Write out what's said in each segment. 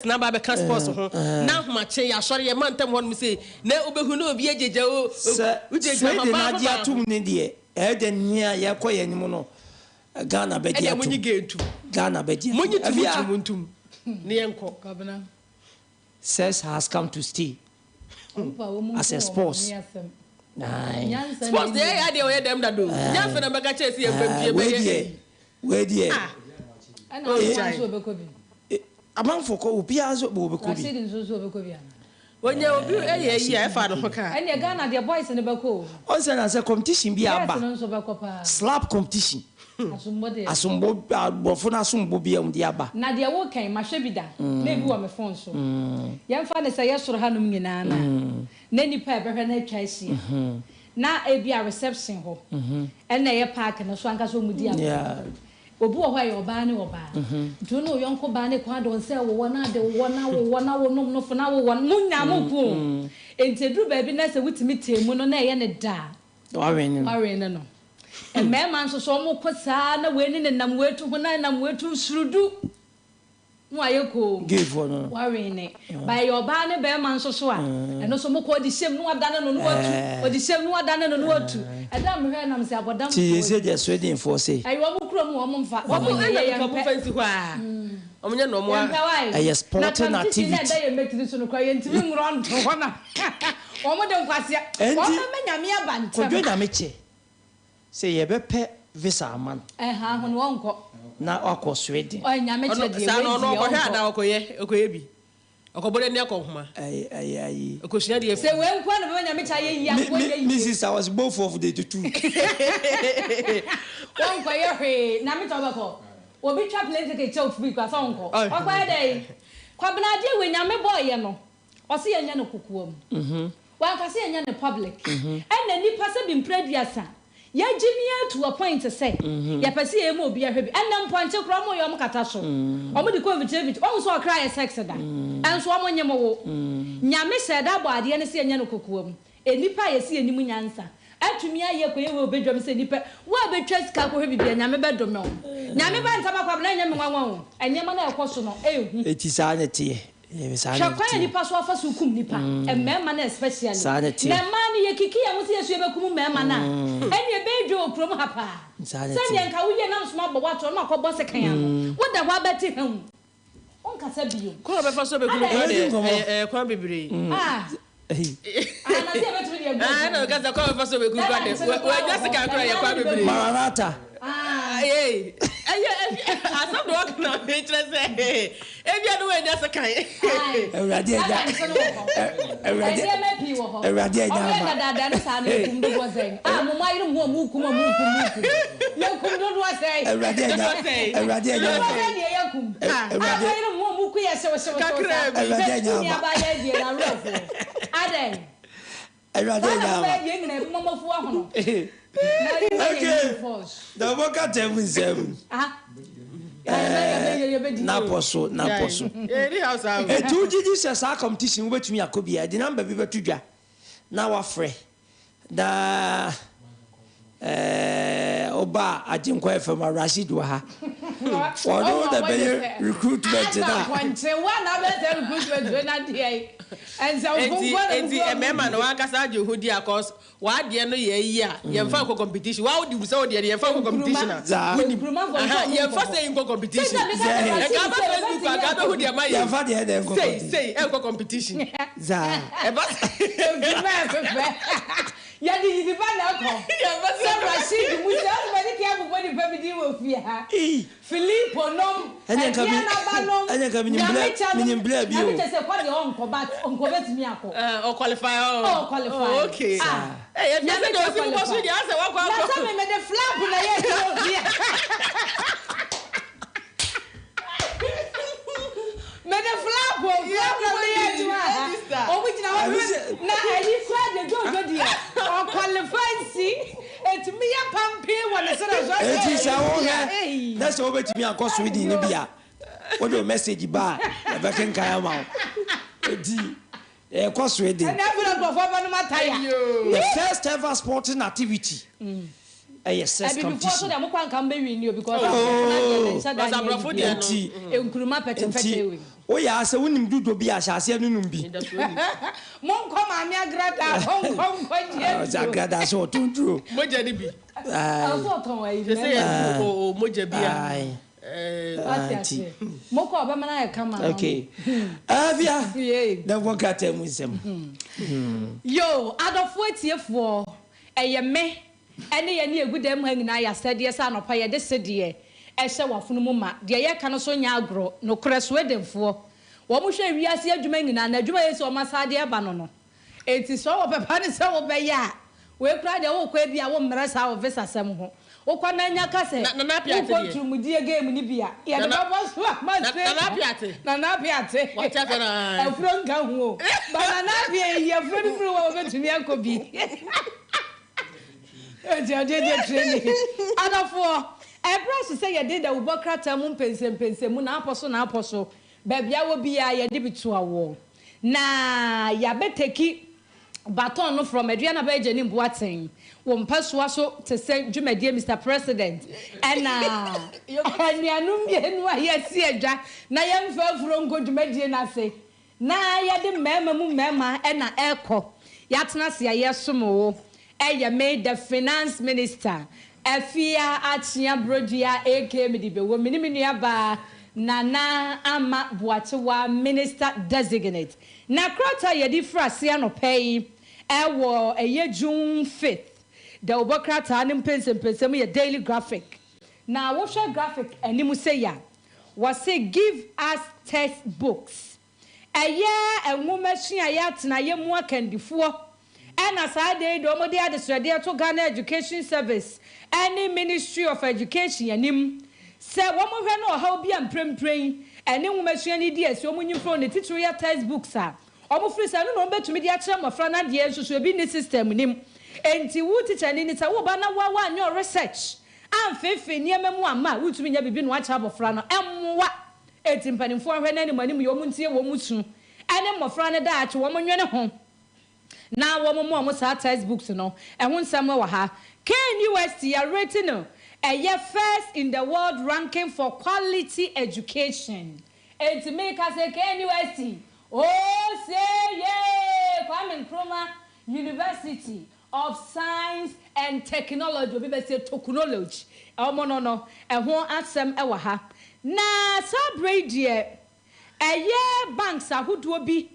na ba be ka sports ho na homache ya sori ye mantem ho no say na obehu na obi ejeje o ujeje ha ba na atum ne de e de nia ye koye ni mu no Ghana be dia munyi getu Ghana be dia munyi tum ne enko Kabana sex has come to stay as a sports sports dey ya dey we dem da do nya fe na be ka chesi e fam we die ana so be ko bi amanfo ko obi azo be ko bi Rashid so be ko bi ana onye obi eyi e fa no ho ka ene Ghana the boys ne be ko on say na say competition bi aba so be ko pa slap competition asumbo bofo na asumbo bi am di aba na de wo kan ma hwe bi da na bi wo me phone so yem fa ne say yesoro hanum nyina na nipa e be hwe na atwa isi na e bi a reception ho ena ye park na so anka so mudi aba obu wo hwa ye oba ne oba ntu no yonko ba ne kwa don say wo na de wo na wo nom no fo na wo nya mo ku entedru ba bi na say wutimi temu no na ye ne da warene no man so mo kosa na we ni nam wetu ho na nam wetu surudu no ayeko give no warene by your ba ne be man so a eno so mo ko di shem no adane no watu odi shem no adane no watu eda me hwe nam se abodam ti se je sweden for say ayi wo mo kuro mo mfa wo mo ye ka mo fancy ho a omunya no mo a sporting activity na da ye make this no kwa ye ntimi ngro nto ho na wo mo de nkwase wo me nyame abantem ko dwa me che say ye be pe visa man ha ho no wonko na akọ sweden o nyame che de sa no no ko hwa da okoye bi okobode ne akohuma ayi okoshia de say we nkwa na be nyame cha ye yi akọ ye yi Mrs. I was both of the two wonko ye hwe na me to bako obi twa place ke chef bi kwa so nko okwa dey kwabna de we nyame boy ye no o se ye nya no kokuom wa ka se ye nya no public na nipa se bi mprediasa ya jimia to a point to say ya pese e mo obi ahwe bi enna mponche kro mo yom kata so o mo di convict o so cry sex da enso o mo nyemo wo nyame se da bo ade ne se enya no kokuom enipa ye se enimu nyansa atumi aye ko ye we obedwam se nipa wo abetwa sika ko hwe bibia nyame bedome o nyame ba ntaba kwa na nyame nwanwa o enyema na ekoso no ehu eti sa na tie shakwa nipa so afa so kum nipa emema na especially na man ye kiki ya musi yesu ebekum mema na eni ebedwo okrom hapa sanya nka wuye na nsoma bo wato na akọ boss kan ya wo da wa beti hem on kasa biyo ko be fa so be kum kwa bibire na se betu de egbo na kasa ko be fa so be kum kwa de we just ka kra ya kwa bibire maranata asam do wakna interest ebia do we just kan ewrade eja ewrade eja ba dada no sa no kum do wo zen mo ma yirum ho mu kum ye kum do wo zen ewrade eja ne ye kum yirum ho mu ku ye se ewrade eja ya ba ye die na rofo aden ewrade eja ba ye ngene mo mo fu ahono okay the boka tebusem na poso etu jiji se sa competition we betumi akobia di number bi betudwa na wa frɛ da oba ajinkwa FM Rashid wa ha wono da be recruitment na kwante wa na be recruitment na dey and so enti emema no akasa aje hodi akos wa de no ye yi a ye mfa ko competition wa odi busa odi ye mfa ko competition ye mfa say ko competition e ka ba Facebook aka be hodi ama ye mfa de de ko say e ko competition za e ba ya di ba na ko se Rashid musa ba ni ke abu body pa bi di wo fi ha Filippo nom anya ka minim bla bi o anya se kwa de onko bet mi akọ o qualify okay eh ya se do si mo so di ase wa kwa na se me de flap na ye di wo fi me de flap na ye di wa o bi na wa na ali kwa de jojo di o qualify si etimi ya pampe wona se na so eti sa wo he na se wo betimi akọ Sweden ni bia wo do message ba e be ken kan ma eti akọ Sweden and every go for no mataya the first ever sporting activity yes competition before so dem kwa nkan be win you because was abrafo de enkuruma pete we o ya ase wonim dudo bi ahyase no num bi monko maami agrada konko je za agrada so tunduro moja ni bi aso ton wa ibe o moja bi moko obama na kama okay avia da wokata musem yo adofo etiefo eye me ene ye ne egudam ha nyina ya sede sa anopa ye de sede ehye wafunu mu ma de ye ka no so nya agro no kreso edemfo wo mo hwe wiase adwuma nyina na adwuma ye so masade eba no enti so wo pepa ne se wo be ya we kra de wo kwa bia wo mmere sa wo visa sem ho wo kwa na nya ka se na piate wo turumudie game ni bia ye de ba so ma se na piate what take na afro nka ho ba na pia ye afro ni furu wo betumi akobi je training adafo ebra say ye dey wo krata mu pensem na aposo babia wo bia ye de bitu awo na ya beteki baton no from Adriana Beje ni Boaten wo mpasoa so te say dwumadie Mr President ena anianum bienu a ye si adwa na ye mfa afuro nko dwumadie na se na ye de mema mu mema ena eko ya tena se ye somo eye made the finance minister Afia Achia Brodia AK Medibe wo minimini aba Nana Ama Boatewa minister designate na krata ye di frase anopay ewo eye June 5th the obokrata nim pensem ye daily graphic na wo hwe graphic animu say ya was say give us textbooks eye enwoma sua ya tena ye mu akandifo ena saade do mo de adesrede to Ghana Education Service any Ministry of Education anim se wo mo hwe no ha obi amprempren ene nwomasuan ni di ase o mo nyimfo ne tutorial textbooks a o mo free se no betumi di akere mafra na de ensusu ebi ni system nim enti wo teacher ni ta wo ba na wa anyo research amfefe niema mu ama wutumi nya bibi no acha abofra no emwa enti mpanimfo hwe na ni manim yo mu ntie wo mu su ene mafra ne da ache wo mo nwene ho na wo mo sa textbooks no ehun nsam wa ha KNUST are rating no first in the world ranking for quality education. And to make us a KNUST, oh say yeah, Kwame Nkrumah University of Science and Technology, we say technology. No, and one asem ewa ha. Na celebrate dear, banks are who do be.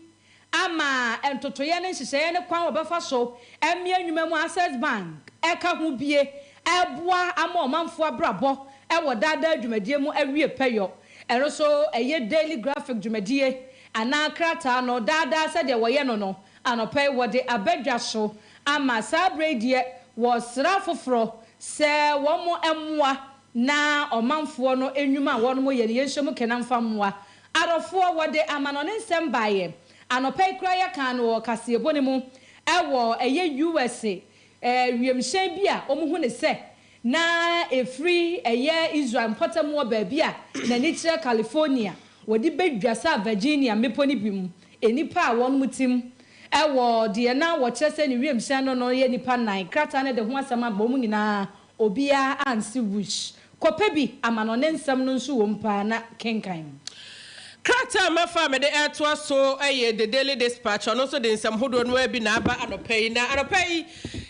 Ama entotoye ne nhyehyeye ne kwan obefa so emia nwumamu Access Bank eka ho bie eboa ama omanfo abrabo ewo dada dwumadie mu awie peyo ero so eye daily graphic dwumadie ana krata no dada se de woye no anopai wode abadwa so ama sabredie wo sra foforo se wo mo emmoa na omanfo no enwuma wono mo ye ne yenhwemu kenamfa mmoa arofo wode amano ne nsem baaye anopai kra ya kan wo kasebo ne mu ewo eye USA wiemhyen bia omuhu ne se na efri eye Israel potem wo ba bia na ni kire California wodi bedwasa Virginia meponi bimu enipa a won mutim ewo de na wo kyese ne wiemhyen no ye nipa nan krata ne de ho asama ba mu nyina obia ansi wish kopebi amano ne nsam no nso wo mpa na kenkan Krata mafa me de airto so the Daily Dispatch ono so de nsam hodo no abi na aba anopai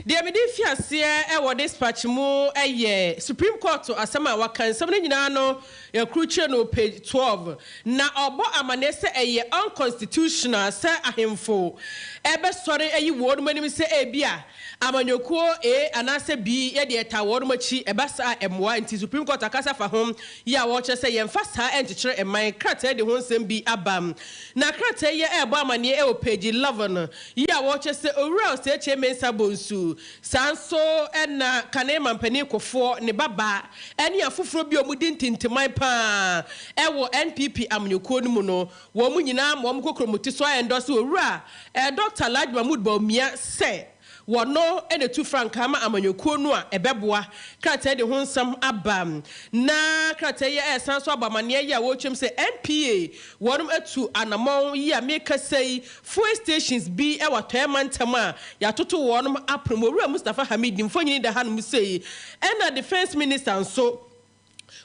de me de fiase dispatch mu Supreme Court asema wakan nsam ne nyina no yakruche no page 12 na obo amanese unconstitutional se ahemfo ebe sori word manim se bia amanyokuo anase bi ye de eta word machi ebasa emwa nti Supreme Court akasa fa hom ya wo che se yemfa sa entikire eman krata de ho nsem bi abam na krata ye ebo amane page 11 ya wo che se owura se che mensa bonsu sanso na kanema mpani kofo ne baba ene afoforo bi omudi ntintimai pa ewo NPP amanyokuo no mu no wo mu nyina mo mkokromuti so endorse owura Dr. Laj Mahmoud Baumia se wono ene tu franka ama amanyokuo no a ebeboa krata de ho nsam abam na krata ye esanso abamane ye a wo twem se NPA wonom atu anamon ye a meka sei fuel stations bi e wato emantam a ya toto wonom apromo owura Mustafa Hamid mfonyini da hanom sei ena defense minister nso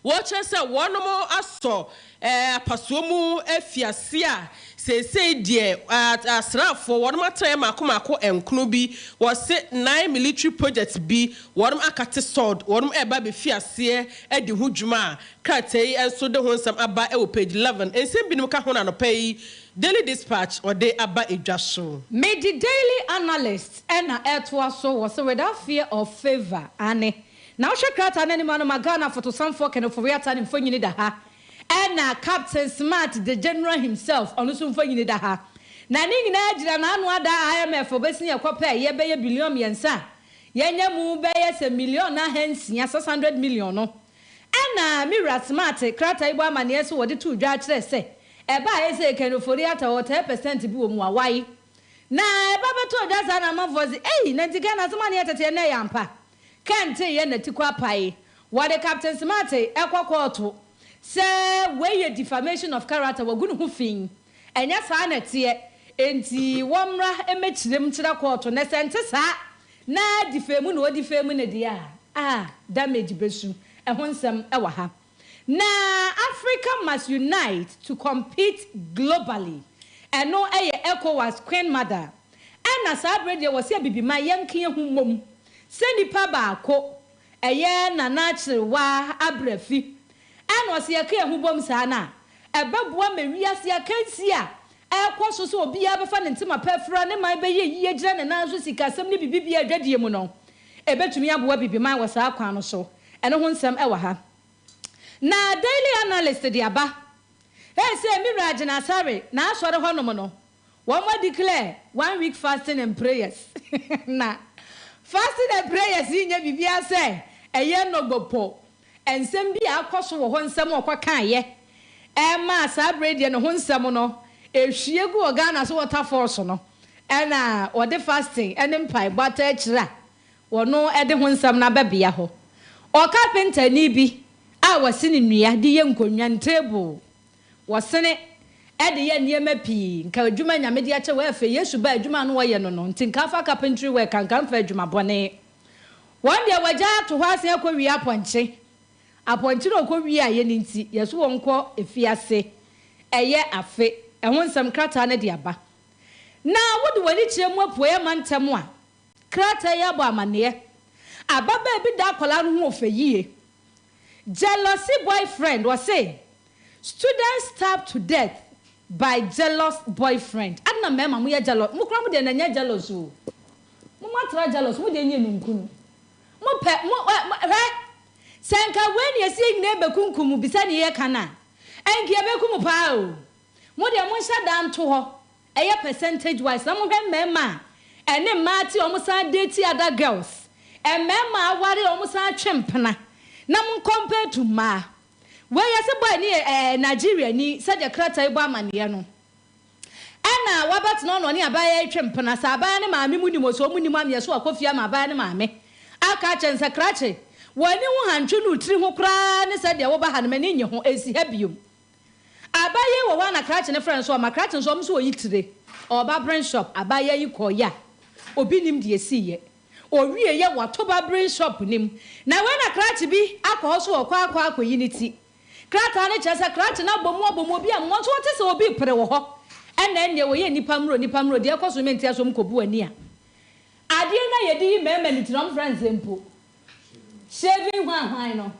Watch us one more aso pasumu efiasia say dear asra for one more time akumako enknubi was 9 military projects be one akate sword one eba be fiasie e de hujuma kratei enso de hon sam aba e page 11 ensem bi no ka hona no pay Daily Dispatch or de aba edwaso made the Daily Analyst and etwa so was without fear of favor ane now Shakrata and any man of Magana for to some folk and for reatan in Fonyi da ha. And Captain Smart, the general himself, on the Sunfonyi da ha. Naning Naj and Anwada IMF for basing a copper, ye bay a billion yensa. Yenya mu bayas a million, hence, yes, 600 million. No. And Mira Smart, Krata Iba Manias, what the 2 judges say. Eba is a kind of 48 or 10% to be why. Na Baba told us an amount was, eh, Nantigan as money at a yampa. Can't say any tikwa pie. What the Captain Smarte, Equa Quarto. Say, where your defamation of character were good hoofing. And yes, I net here. And the Wamra image them to the quarter. Nesentes ha. Na defamun or defamun dear. Ah, damage besu. And when some ewaha. Na Africa must unite to compete globally. And no echo was Queen Mother. And as I read, there was a baby my young king whom. Sendi pa ko eye na natural wa abrefi eno se yake hubom sana ebeboa mewiase akansi a ekoso so obi abefa ne ntima pefra ne man beye yie gira ne nanso sikasem ne bibibia adwadie mu no ebetumi aboa bibiman wasa akwan no so eno ho nsem ewa ha na Daily Analyst de aba say Mirage na sare na asore honom no one more declare 1 week fasting and prayers na fasting and prayers in your Bibia say, a year no gopo, and send be our cost for one some or quacan ye. Emma Sabradi and one samono, if she go again as water force no, and or the fasting and empire but a or no Eddie one some na babiaho. Or carpenter nibi, I was sitting near the young Kunyan table. Was sene Eddie and Yemepi, Kajuma and Mediacha welfare, yes, you buy Juma no way no, Tinkafa carpentry work and come for Juma Bonnet. One day, Waja to was a Korea Ponche. A Pontino Korea Yeninti, yes, won't call if you say a year a fe, and want some cratana diaba. Now, what do I need to more poor man tamoa? Crataya Bamania. A baby dacolan who for ye. Jealousy boyfriend was saying, students stabbed to death by jealous boyfriend. Adna mema mu ya jealous. Mu kra mu de na nya jealous o. Mu matra jealous mu de nya nunkunu. Mu pe mu senka wen ye si na be kunkum bisa ne ye kana. Enki e be kum pa o. Mu de mu sha dan to ho. Eye percentage wise na mu hwe mema. Ene mati o mu san date other girls. E mema aware o mu san twempena. Na mu compare to ma. Where you say boy ni Nigeria ni said the krata ibo amane no ana wabat no no ni abaye twempena sa abaye ne maame mu ni mo so mu ni maame so akofia ma abaye ne maame aka chense krache wani hu hantwe no tiri ho kra ne said the wo ba ha ne mani nye ho esi ha biom abaye wo wa na krache ne friend so ma krache so so oyitire oba brain shop abaye yi koya obi nim de esiye owie ye wato ba brain shop nim na we na krache bi akọ so okwa akoyiniti krata ne chesa krata na bomu bia mo so wote se obi pere wo ho ena ne wo ye nipa mro de ekoso menti aso mkobu ani a ade na ye di mema ni trom friends empo shaving hwan no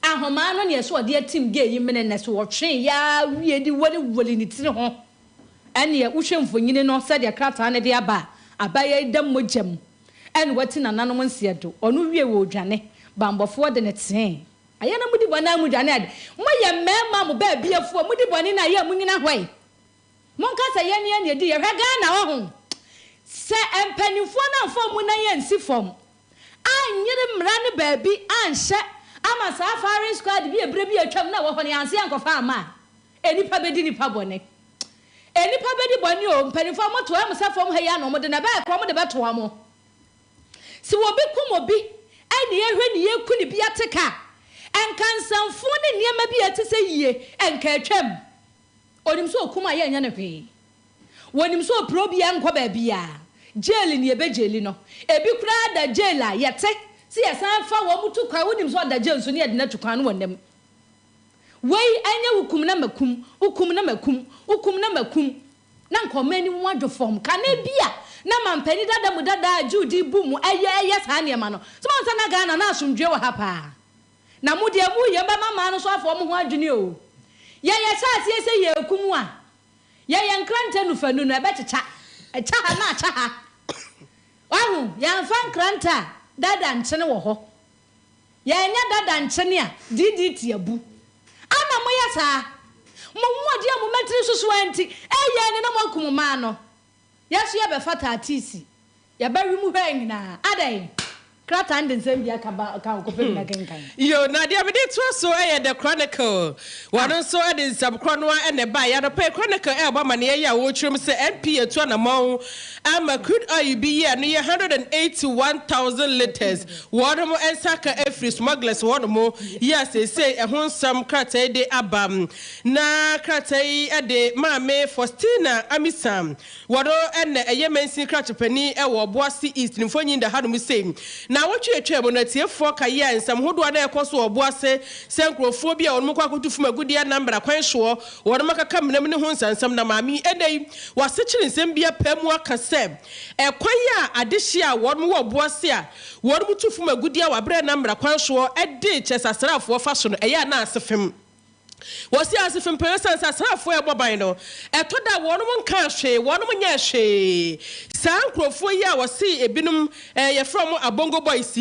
ahoma no ne so de team ge yi mene ne so wo twen ya wie di woli ni tire ho ene ye wohwe mfonyini no se de krata ne de aba abaye dam mojam ene wati na nanom nsie do ono wie wo dwane bambofo de ne ten ayana mudi bwana mu dwane ade mo ye mema mo ba biafu mudi bwane na ye munyina hwai monka se ye ne di ye hwaga na wo ho se empanifo na fo mu na ye nsi fom anyere mra ne ba bi anhye ama sa firing squad bi ebre bi atwam na wo ho ne anse ankofa ama enipa bedi nipa bone enipa bedi bone o empanifo moto am sa fom ha ya no mo de na ba ko mo de beto amo si wo bi kum obi ani ye hwe ne ye ku ne bi ateka enkansanfo ne niema bi atese yie enka atwam onim so okuma ye nya ne hwe wonim so pro bi enko ba bia jail ni ebe jail no ebi kura da jail a yete si yesan fa wo mutu kwa wonim so da jail so ne de na tukwan no wonam wei anya hukum na makum na nkomani mu adwo form kana bia na mampani dada mu dada judi bu mu eye saa ne ma no so man sa na Ghana na asomdwe wa ha pa na mu de mu ye ba mama no so afo mu ho adwene o ye cha tie se ye hukum a ye nkranta nu fanu no ebechecha echa ha na acha ha wahu ya mfa nkranta dada nchene wo ho ye nya dada nchene a DDT abu ama mo ya saa mo odi amu metri susu anti eye ne na mo akum ma no yesu ye be fata atisi ye ba wi mu hwa nyina adai krata ande nsem bia ka ko pe na kenkan yo na dia me dey to so the Chronicle one so the subcron one and the buy ya the Chronicle e ba ma ne ya wo twem se MP etu na mo ama crude oil be here no 181,000 liters one mo ensaka every smugglers one mo yes say e ho nsam krata de abam na krata e de maame Faustina Amisam wado ene eyemensin krata pani e wo Boase East nfonyin da hanu say na wotwe etwa na tiefo ka ya nsam hodo na ekoso Oboase senkrofo bia wonmo kwa kotu fuma gudia nambra kwan hwo wonmo kaka menam ne ho nsansam na maami edai wasechiri nsam bia pamu aka se ekwan ya adehia wonmo wo Oboase a wonmo tu fuma gudia wabre nambra kwan hwo ede chesasrafo fa so no eya na asefem wasi asifim person sasrafo eboban no etoda wonum nka hwe wonum nya hwe sankrofo yi a wasi ebinum ye from Abongo Boys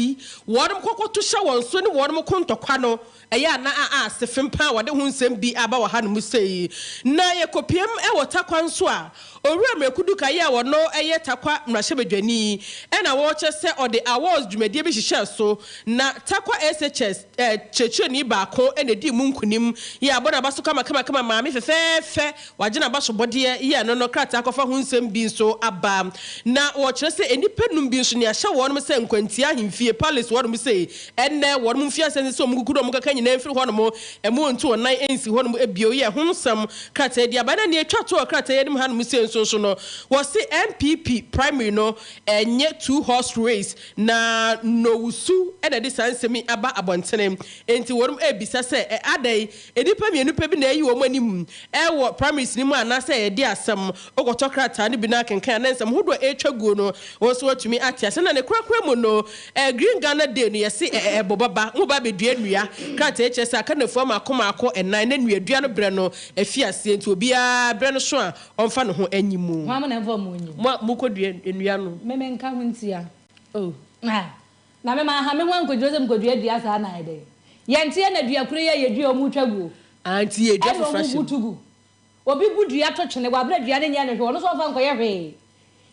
wonum kokoto hye won so ne wonum kontokwa no eya na asifim pa wode hu nsem bi aba wa hanum sei na ye kopiem wotakwa nso a owura mekudu ka ya wono eye takwa mrahye bedwani na wo chese ode awards dwumadie bi hihye so na takwa SHS checheni ba ko ene di munkunim ya abona baso kama maami fefefe wagina baso bode ya no krata akofa hu nsem bi nso aba na wo chese enipa num bi nso ne ahye wonum se nkwantia ahemfie palace wonum se enne wonum fia sense so mukukudo mukaka nyina mfiri honum emu ntu onan ensi honum ebio ye hu nsem krata dia ba na ne atwa to krata yenim hanum se so no was the MPP primary no enye 2 horse race na nowusu e de sansemi aba abontene enti worum ebisa se adai edipa mienu pe bi na yi wo manim e wo primaries ni mu anase e di asem okotokrata ne bi na kenkan na nsem hodo etwaguo no wo so atumi atia se na ne kurakura mu no Green Ghana Day no yesi bobaba mu ba bedua nua krata echese aka na fuama akoma enan na nuadua no bre no afiase enti obia bre no so a onfa no ho anyimu Mama na vo mu nyi. Mu kodua enua no. Meme nka ho ntia. Oh. Na me ma ha me ho ankodua sem kodua dua sa na ede. Ye ntia na dua kure ye dua o mu twaguo. Anti ye dua fashion. Obi gu dua to twene wa bra dua ne nya ne hwe. Ono so fa nkoye hwe.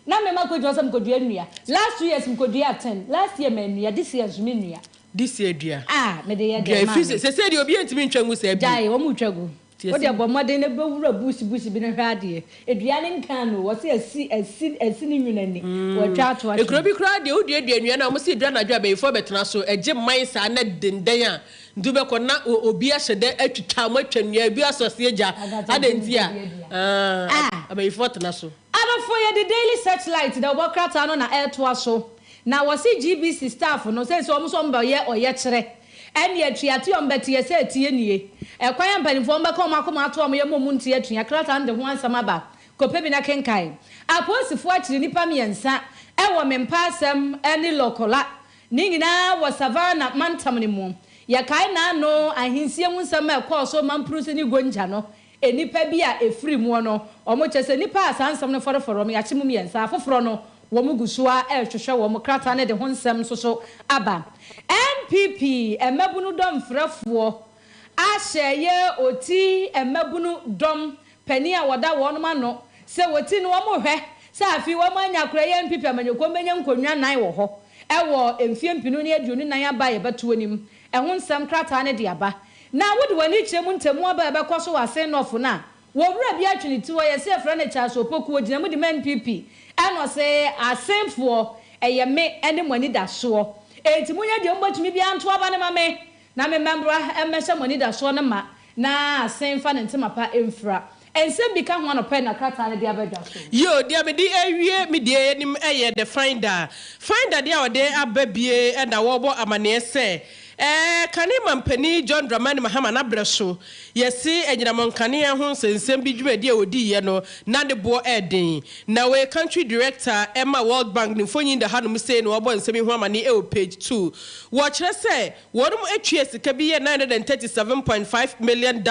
Na me ma kodua sem kodua nua. Last 2 years m kodua 10. Last year me nua, this year me nua. This year dua. Me de ye dua. Se se de obi antimi ntwangu se bi. Jai, o mu twaguo. What your bomade ne be wura busi bi ne hwade eduane nkan no wo se asi ni nwunani wo twa to e kro bi kra de odi eduanua na mo se edua na dwa be fo betena so eje man sa na denden a ndube ko na obi ahyede atwitwa mo atwanua bi asose eja adenti a abai fo tena so abafo ye the Daily Searchlight da obokrata no na air to aso na wo se GBC staff no say so mo so mba ye oye kire eni atuate ombeti ye se tie nie ekwan ampanifo mbeka omakoma ato am ye momu ntie atua krata nde ho ansam aba kope bi na kenkai aposifo akiri nipa miensa ewo mempa asem eni lokola ni nyina wo savana mantam ne mu ye kai na no ahinsie mu nsam ekọ so mamprusi ni gonja no enipa bi a efiri mu no omo chese nipa asansam ne foroforo me yachi mu miensa afoforo no wo mu gusua ehwehwe wo mu krata ne de ho nsam so aba MPP emebunu dom frafo ahye oti emebunu dom pani a woda wonum ano se woti no wo hwe se afi wo manya kura ye MPP amanyeko menya nkonwa nan wo ho ewo emfie mpinu ne aduonu nan aba ye beto anim ehun nsam krata ne de aba na wodi wani kyeremu ntemu aba ebe kwaso wasen nofo na wo wura bi atwini ti wo ye se fra ne cha so poku ogina mu di MPP eno se asenfo eye me ene mani da so enti munya de mbatumi bi anto aba ne mame na me membra emesha mani da so ne ma na asenfa ne ntema pa emfra ensem bi ka ho no pe na krata ne de abadwa so yo dia me di ewie me de nim eye the finder de a ode ababie na wo bo amane se Kanema mpani John Dramani Mahama na breso yesi enyinamonkane ho sensem bi dwumadi odi ye no na de bo eden na we country director Emma World Bank ni fonyin da hanum say no obo nsemi ho amane page 2 wo kire say wonum atwie sika bi ye $937.5 million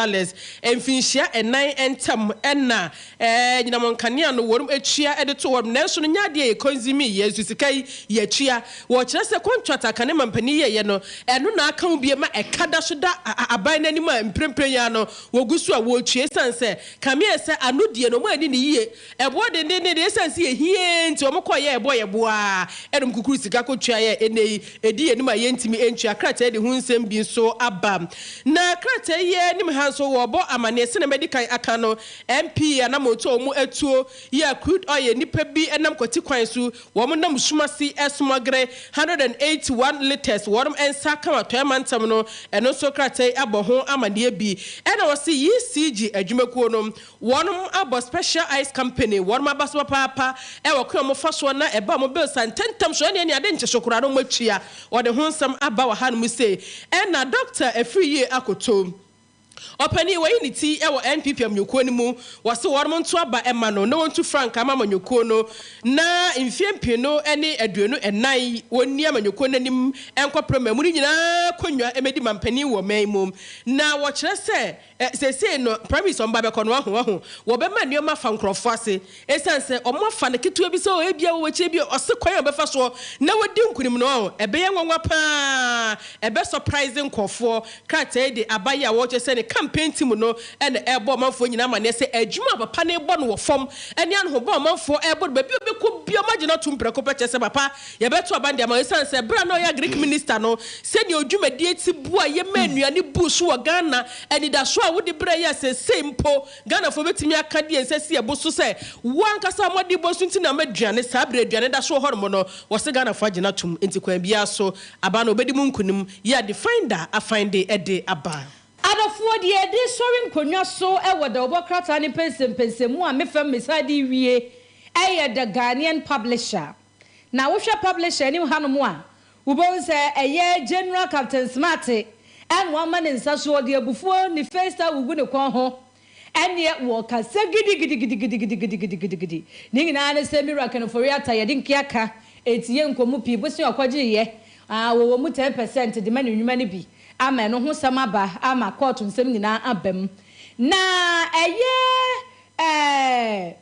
emfinhia enan entam enna enyinamonkane no wonum atwia ede to wom nanso no nyade ye consumi ye sika ye twia wo kire say contract Kanema mpani ye no eno na aka ubie ma ekada so da aban nani ma mprempren ya no wogusu a wo tue sanse kamie se anodie no mo ani ni yie ebo de de sanse ye hie nti o mo koye ebo ye boa enum kukuru sika ko twa ye enei edi ye ni ma ye ntimi entwa krata de hu nsem bi so aba na krata ye ni me hanso wo bo amane se na medical aka no MP na moto mu etuo ye crude oil nipa bi enam kwati kwan su wo mo nam sumasi esmogre 181 liters wo ensa kama mantam no eno so kratai abo ho amade bi ena wo se ECG adwumakuo no wonum abo special ice company wonum abaso papa e wo kro mo faso na eba mo bill santentam so ne ade nchesokura no matwia wo de ho nsam aba wa hanum se ena doctor afriye akoto Opani wa unity ewo NPP amnyuko ni mu wase wormo nto aba ema no na wontu frank ama amanyuko no na mfiempi no ene aduonu enan wonni amanyuko nanim enko prema mu nyina konwa emedi mampani wo manmum na wo kire se no promise on babe kono ho wo be ma nioma fa nkrofo ase esanse omo fa ne ketu bi se o ebia wo che bi ose kwan be fa so na wodi nkunim no ebe ye nwanwa pa ebe surprising nkofo krata de abaya wo che se ne campaign team no and ebo manfo nyina ma ne se adwuma papa ne bo no wo fom ene an ho bo manfo ebo be bi ko bi o magina tumpreko peche se papa ye beto abande ma esanse bra no ya Greek minister no se ne odwumadi eti bua ye manuane bu so wo Ghana eni da so wodi bra ya se sempo Ghana fo betimi aka de ensesi ebo so se wankasa modi bo so nti na maduane sa bra aduane da so hormo no wo se Ghana fo agina tum enti kwa bia so aba no obedi mu nkunim ya defender afinde ede aba Adofo de edi sori nkonwa so ewo da obokrata ni pensempensemu a mefam mesadi wie eye the Ghanaian publisher na wo hwe publisher ni hanom a wo bon se eye General Captain Smart and one man in saso de abufuo ni festa wugu ne kon ho ene wo ka se gidi ni nyina na se miracle for yata ye din kiaka etie nkomu pi bo se akwaje ye wo mu 10% de manu nwuma ne bi ama no ho samaba ama court nsem nyina abam na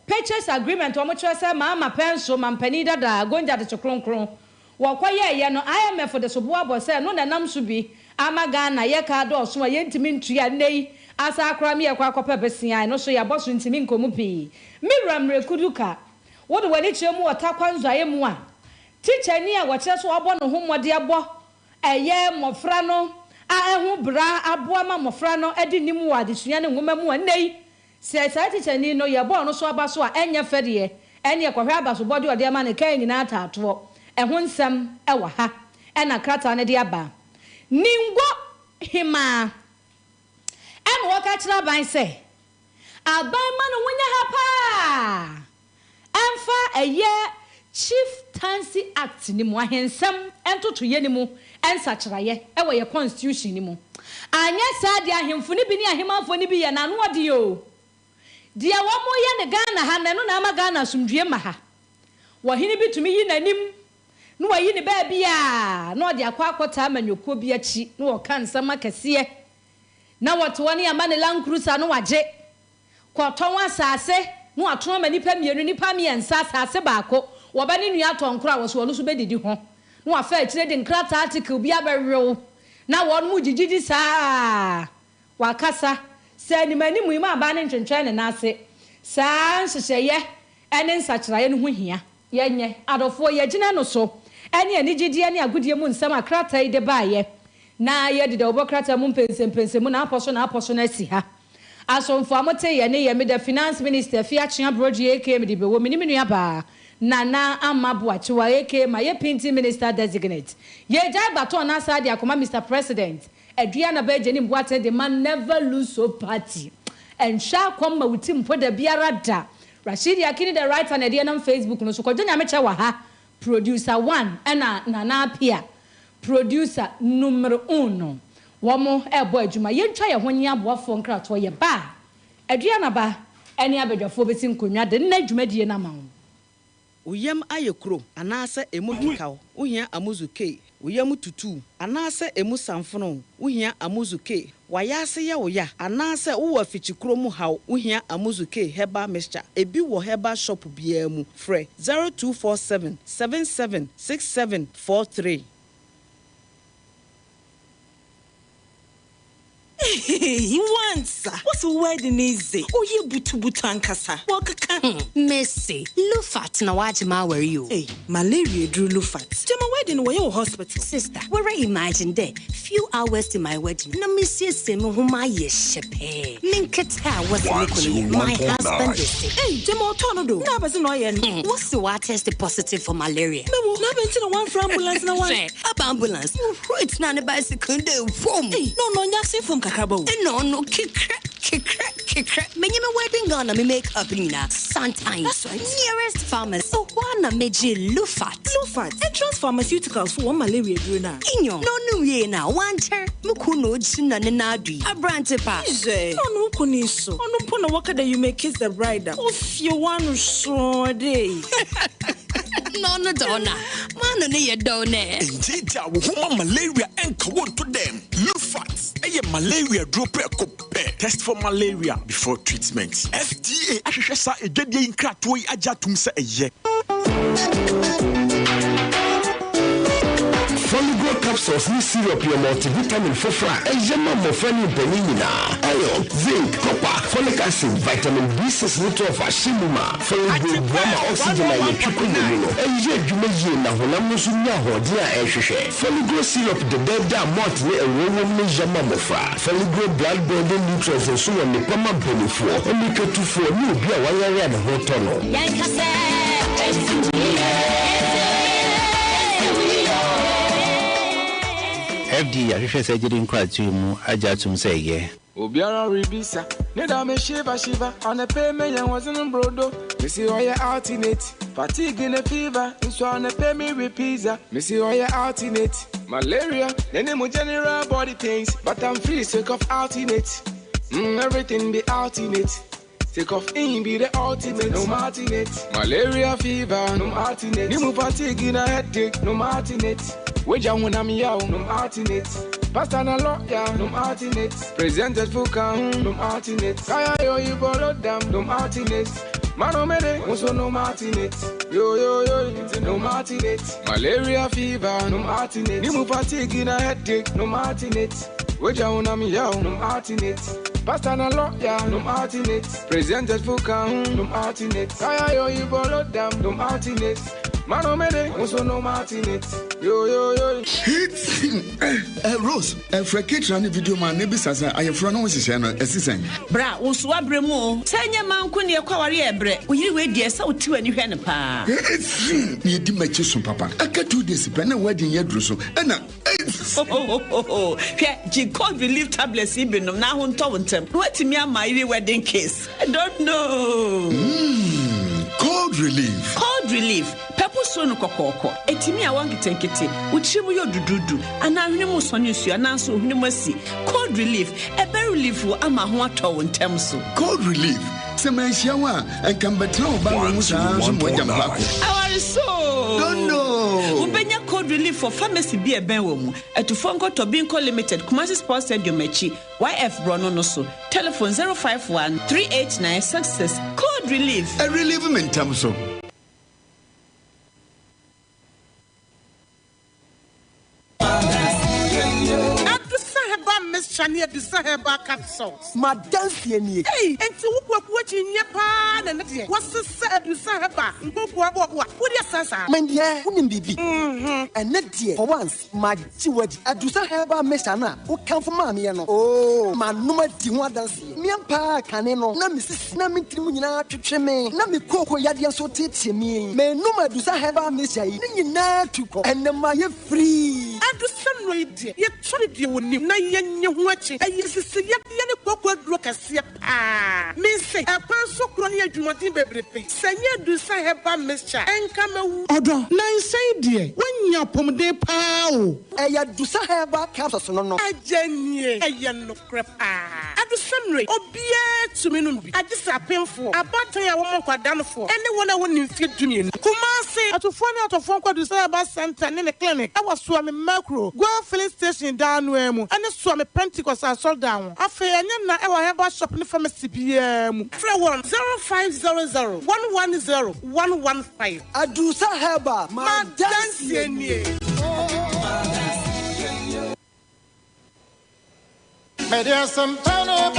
purchase agreement omo chese ma penso mampani dada gonja de chokronkron wo kwaye ye no IMF de so boa bo se no nanam so bi ama Ghana ye ka do so ye ntimi ntua nei asa akra me ye kwa kopa besia no so ya boso ntimi nkomu pi miram rekuduka wo de wani chemu wota kwanzo ayemu a teacher ni a wo chese so obo no ho mode abo mofra no ehu bra aboa ma mofra no edi nimu wa adesua ne nwoma mu anei se teacher ni no ye bo no so aba so a enya fede ene kwahwe aba so body ode ma ne kan nyina ataato ehu nsam ewa ha ena krata ne de aba ningwo hima en wo ka kira ban se aban ma no wonya ha pa emfa Chieftaincy Act ni mu ahensam entoto ye ni mu ensachiraye ewo ye constitution ni mu anya sa de ahemfo ni bi ni ahemanfo ni bi ye na no ode yo de wo mo ye ne Ghana ha na no na ama Ghana sumdue ma ha wo hini bi tumi yi nanim no wa yi ne ba bia no ode akwa amanyoko bi achi no wo kan sama kase na woto woni ama ne Land Cruiser no waje kwaton asase no aton ma nipa mienu nipa miensa asase baako wobani nua tonkora wo so no so bedidi ho no afa akire de nkrata article bi aberew na won mu gigidi saa wakasa se ni mani mu ima aba ne ntwentwen ne nase saa nhyehyeye ene nsachiraye no ho hia yenye adofo ye gina no so ene ani gidi ene agudie mu nsam akrata ide baaye na ye de obokrata mu mpensempense mu na aposo na asi ha asomfo amote ye ne ye me the finance minister Fiachia Broji aka me de be wo me ni menua ba Nana Amabuachiwa aka my painting minister designate. Ye jai baton na sa dia akoma Mr. President. Adriana Bejeni Mboate the man never lose so party. And sha kwamba utim po da biara da. Rashidi Akini the right and Ediana on Facebook no so ko nya mecha wa ha producer 1 na Nana Apia. producer numero 1 womo ebo adwuma yentwa ye honye aboafo nkrato ye ba adua ba ene abedwafo beti nkonwa de na adwumadie na ma wo uyam ayekro anase emu kikaw uhia amuzuke uyam tutu anase emu samfono uhia amuzuke wayase ye woya anase wo afichikro mu haw uhia amuzuke heba mixture ebi wo heba shop bia mu frɛ 0247 776743. He wants. What's the wedding easy? Oh, you butu ankasa. Wakaka. Messi. Lufat na wajima where you? Hey, malaria drew Lufat. To my wedding where you hospital. Sister, where I imagine there. Few hours to my wedding. Na Messi semu huma yeshepe. Minketa was my husband is sick. Hey, Demo Tonodo. Never seen no yen. What's the water tested positive for malaria? No, never seen one for ambulance na one. Ambulance. It's not a bicycle. Hey, no, nyasi from Kakabo. No, kick. Me my wedding gown and me make up nina. Sometimes. That's right. Nearest pharmacy. Oh, one meji Lufat. Entrance pharmaceuticals for one malaria bruna. Inyo. No ye na. One chair. Mukuno china nenadi. A brand pa. No kuniso. No pona waka that you may kiss the bride. If you want to show day. No, donna. Man, no, you don't. Indeed, woman malaria and come to them. Lufat. A malaria drop test for malaria before treatment. FDA ashesa egede inkratoi ajatum se eye. Foligo capsules ni syrup your multivitamin fofra ejema mofani benina iron zinc copper folic acid vitamin B6 nutrient shimuma foligo brama oxygen na chukwuno eje dwumeje na honam no sunya hode a ehwehwe foligo syrup de beda malt ne ewowo ne jema mofra foligo blood building nutrients so won ne pama benefo onikatufo ni obi a wayare na hotono yankase FD ahwehwe surgery nkratu mu ajatum seye Obiara ribisa neda me shiva on a payment yan wasn't brodo me see all your alternate fatigue in a fever so on a pay me repisa me see all your alternate malaria then mo general body pains but I'm free sick of alternate everything be alternate take off in be the ultimate no alternate malaria fever no alternate ni mo fatigue in a headache no alternate Weja when I'm yow, no alternate. Pastor na lawyer, no alternate. Presented for count, no alternate. Kaya yo you borrow them, no alternate. Mano mede, also no alternate. Yo, no alternate. Malaria fever, no alternate. Nimu fatigue in a headache, no alternate. Weja when I'm yow, no alternate. Pastor na lawyer, no alternate. Presented for count, no alternate. Kaya yo you borrow them, no alternate. Mano mede, also no alternate. Yo. Hits Rose, Frekit ran video man, maybe Sasa, I have run on assistant. Bra, also a bremo. Tanya man couldn't acquire ebre. We wait, dear, so 2 and you had a pa. You did my children, Papa. I got 2 days, pen a wedding yet, Russo. And God relief tablets, even now on Towenton. What me my wedding case? I don't know. Cold relief. Pepper sono kokoko. Etimi a wangi tenkete. Uchimu yo dududu. Ana hwene sonu su ana so hwene masi. Cold relief. Ebe relief wo ama ho atɔ wo ntem so. Cold relief. Semansia wa enkan betra oba wo musa so mo jamba ko. Awari so. Don't know. Ubenya cold relief for pharmacy bi eben wo mu. Etufo nko Tobinco Limited Kumasi Sports Stadium echi. YF Brono no so. Telephone 051 389 success. Cold relief. A relief mentam so. Chania desire back at sauce. Madame Fieni. Hey, and to watching your pan and what's the sad you say about? What you say? My dear, wouldn't be. And not dear, for once, my jewelry. I do say about Messana, who come from Mammy. Oh, my number Tima dance. Me and Pa Caneno, no Mrs. Namintimina to Cheme, Nami Coco Yadian so teach me. May no, I do say about Miss Yay, and my free. adu san no ide ye tore de wonim na yenye ho achi ayesisi ye ne kwakwa duro kase pa me say ekwan so kro ne adwumaden bebrepe sanye du san heba mixture enka mawu odo na nsai de wanya pomde pa o eya du san heba capsules no ajanie eya no krepa adu san re obia tumi no bi agisa penfo abatan ya wo nkwadanfo ene wona woni mfie dumie Kumasi atofo ne atofo kwadu san heba center ne clinic I was swami macro go filling station down wemu ene swami Pentecost sold down afa enya na e wa heba shop ne pharmacy bia mu free 0500 110 115 adusa heba ma dance nie media some town of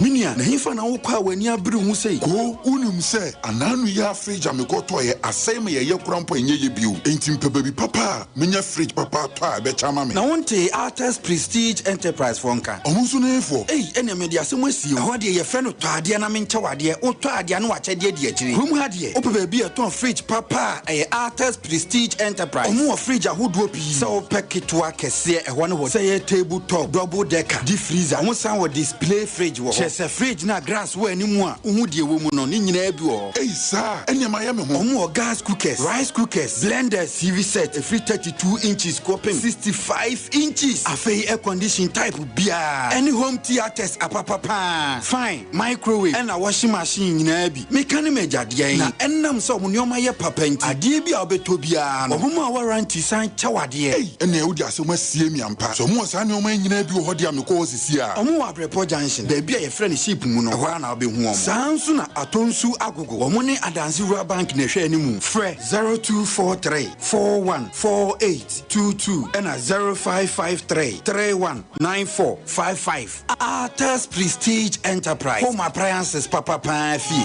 Minia na hifa na wokwa wani abere hu sei ko unim se ananu ya fridge amekoto ye asem ye kurampo enye ye biu enti mpababi papa menya fridge papa to a be chama me na wonte Artist Prestige Enterprise fonka omunso na efo ene me dia asem asie ho de ye fe no to ade na menche wade o to ade na wache de de akiri rum ha de o pababi e ton fridge papa Artist Prestige Enterprise omo fridge ahodo pi se o paketo akese e ho no se ye table top double decker deep freezer ho san wo display fridge wo se fridge na grass wo animu a hu de wo mu no ni nyina bi wo sir ene ma ya me ho omo gas cookers rice cookers blenders CV set a free 32 inches coping 65 inches afei air condition type bia any home theaters apapapa fine microwave and a washing machine nyina bi meka ne majade na enam so mo nyoma ye papa nti ade bi a obeto bia no omo a warranty san chawade ene e wudi asem asie mi ampa so mo san nyoma nyina bi wo hode ameko osisi a omo wa Brepo Junction da bia ye friend ship mu no ho na obehu omo sansu na atonsu agogo omo ne adansi rural bank na hwe animu frɛ 0243 414822 and 0553 319455 Artist Prestige Enterprise home appliances papa pa fi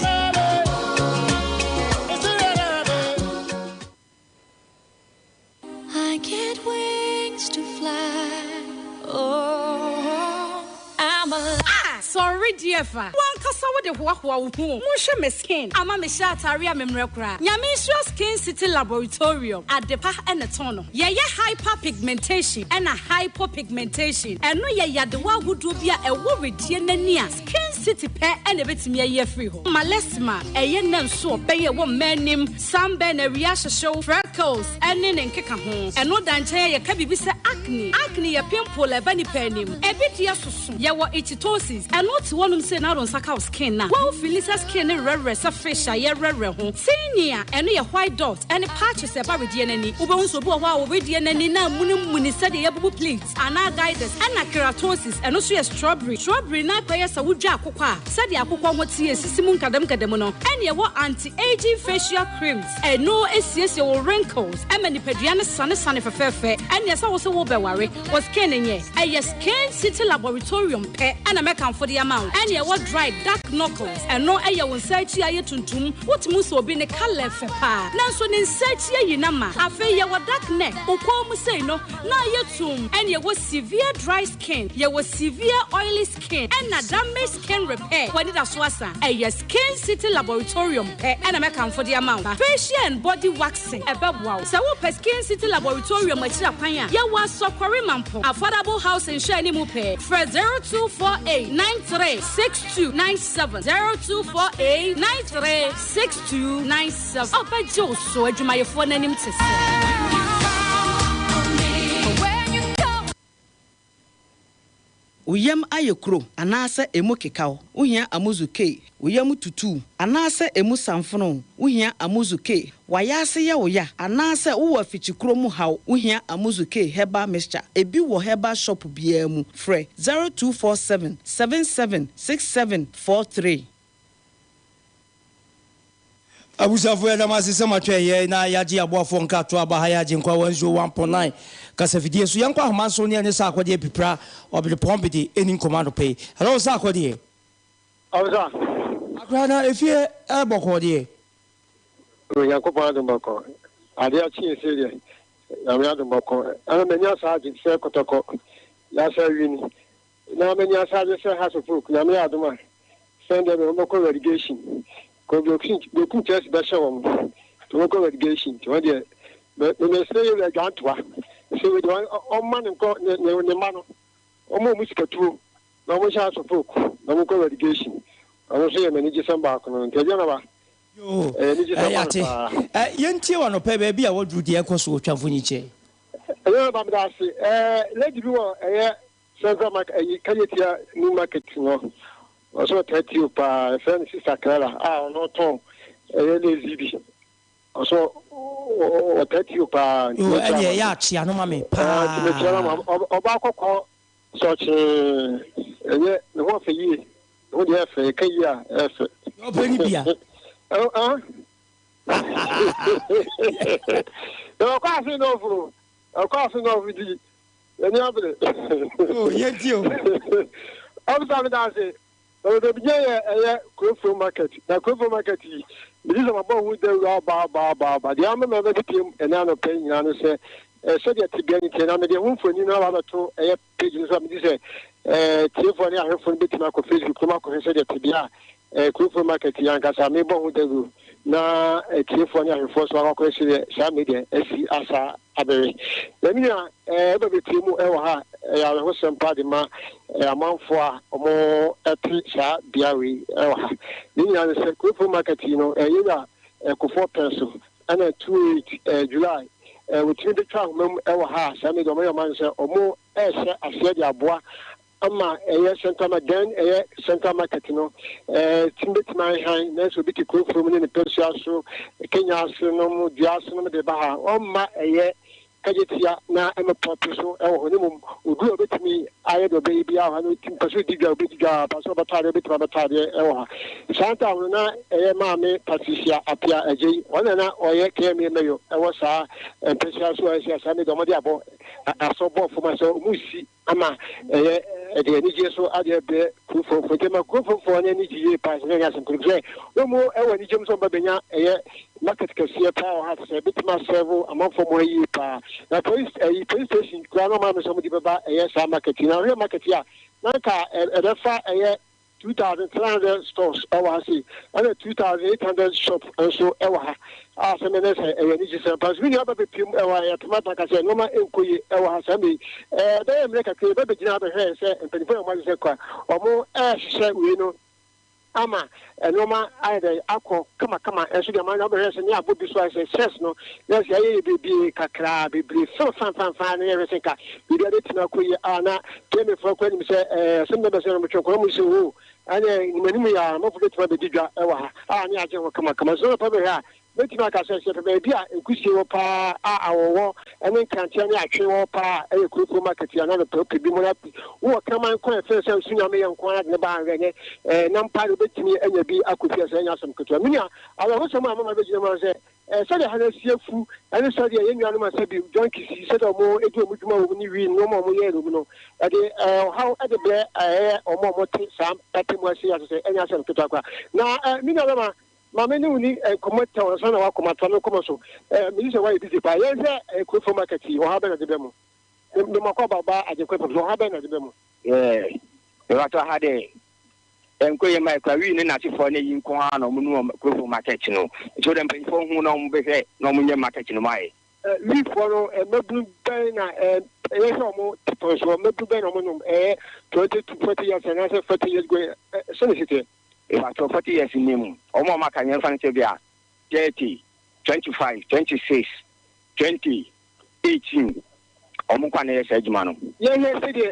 I get wings to fly. Oh, I'm alive. Sorry, dear fa. One kasa wo de ho wo hu. Mo hwe me skin. Ama me sha atare a me mre kra. Nyame Sure Skin City Laboratorium. Adepa ene ton no. Ye hyperpigmentation and a hypopigmentation. Eno ye yadewa gudu bia e wo redie nani a Skin City pe ene betimi ye free ho. Malesma eye nan so obeye wo manim sunburn area show freckles ene ne nkeka ho. Eno danche ye ka bibi se acne. Acne ye pimple e bani panim. Ebidia susu. Ye wo ichitosis. Not one say now on Saka skin now. Wow, Phyllis skin rare fish, a rare home. Senior and a white dot and a patches about DNA. Ubon so wow, with DNA now, Munum said the Yabu pleats, and our guidance and a keratosis, and also a strawberry. Strawberry not players a wood jack, said the Aqua Moti, Simon Kadam Kademono, and your anti-aging facial creams, and no SCS or wrinkles, and many pediana son for fair, and yes, also will be worry was canning ye. A yes, Skin City Laboratorium pet and a mecan for the amount and ye what dry dark knuckles and no air will search ye tuntum what must be in a color for pa now so in search ye nama I feel ye what dark neck or come say no now ye tomb and ye was severe dry skin ye was severe oily skin and a damaged skin repair when it aswasa a ye Skin City Laboratorium and a mecan for the amount facial and body waxing above wow so what Skin City Laboratorium which apanya ye was so mampo affordable house and shiny mupe for 0248 936297 0248936297 Opa Joso adwuma yefo nanim tese Uyam ayekro anase emu kekaw uhia amuzuke uyam tutu anase emu samfono uhia amuzuke wayase ye woya anase wo afichikro mu haw uhia amuzuke heba mixture ebi wo heba shop bia mu frɛ 0247 776743 Abusafo ya damasi sema tweye na yaji aboafo nka to aba ha yaji nkwa 101.9 kasafidie so yankwa homanso ne sa akwade pipra obele pompidi eni command pay hello sa akwade awza akrana efie ebokode yankwa adumbako ade achi esere ya adumbako ana menya sa aji se kotoko ya sa wini na menya sa aji se hasofuk na me aduma send them moko irrigation ko dokun test ba shawam to ko irrigation to wadi me say you ga atwa so we do on man and got the man or Muscatu, no more chance of folk, no more relegation. I was saying, many just back on Tajanava. Yenti one of baby, I would do the Ecoso Chavuniche. Lady Dua, Santa Mac, Kayatia, New Market, also 30 per Francis Sakala, no Tom, Zibi. Also, 30 per Yachi, no mammy, Obako such the one for you. Would you have a Kaya? No coffee no a coffee no with the oh, yes, you. I'm sorry, Nancy. The beginning a Crofo market. The Crofo market is a bone with the bar. The army member became an paying and say, subject to getting an home for you know to a pigeons of this. Telephone, I have from Bitmarco Facebook, Tomaco said to be a Crofo market, Yankas, I may born with the na telephone, I have forced our question, Shammy, Asa Abbey. Let me every team ever was some party a month for more pizza, Biawi. Then I said, Crofo market, you know, a year, a 4 pencil, and a 2 July. With the child, ever has, I made a man say, or more, as I said, Yabois. Ama Santa Magan, Santa Macatino, Timbit my hand, next will be to cook from in the Persia, so Kenya, no, Jason, the Baha, Oma, Kajetia, now I'm a popular, who grew a bit to me. I had a baby, I had to pursue the big job, I saw a tired bit of a tired Santa Luna, Mammy, Patricia, Apia, a J, one and or came in Mayo. I was a Persia, so I said, I saw both for myself, Musi, Ama, the energy so I did for them a group for an energy pass and could say no more when you jump on Babina, a market cassia power has a bit more several among for more year. Now, police station, Grandma, somebody about a yes, I'm marketing, a real market here. Nanka, a far a year. 2,300 stores, our see, and 2,800 shops, and so our some energy samples. We have a few tomato, I said, no more inquiry, our assembly. They make a clear baby now, and 24 months or more, as said, we know. Ama, and no man either, Ako, come, and so the man of the rest, and yeah, but this was a says no. Yes, I be Kakra, be so fun, everything. We did it now, Anna, came for when say, some members of the Chocomus, and when we are not forget to be Diga, I come, so probably. But like I said, maybe I could see our war, and then can't tell me actually pa a group of market, another people be more happy. Who come and quite first and tsunami and quiet in the bar, and I'm part of it to me, and be I could hear saying some culture. I was some of my original say, said I had a CFU, and I said, the young man said, junkies, said, or more, it will be more when you read no more, how at the bear, or more some, at the mercy, as I say, any other to now, Minalama. Mamma Nuni, a commander, or son of a commander, commercial. Minister, why is it by a quick for market, or happen at the demo? The Macoba at the quick of happen at the demo. Yeah, you are to have a enquiry my career in Natiphone in Kwan or Munum, quick for market, you know. So then pay for who no be no market in my. We follow a Mebu Bena and a more people, so Mebu Benum, 20 to 40 years and answer 40 years going solicitor. If I took 40 years in Nimu, Omama can you find 30, 25, 26, 20, 18, Omukane Sedmano. Yes,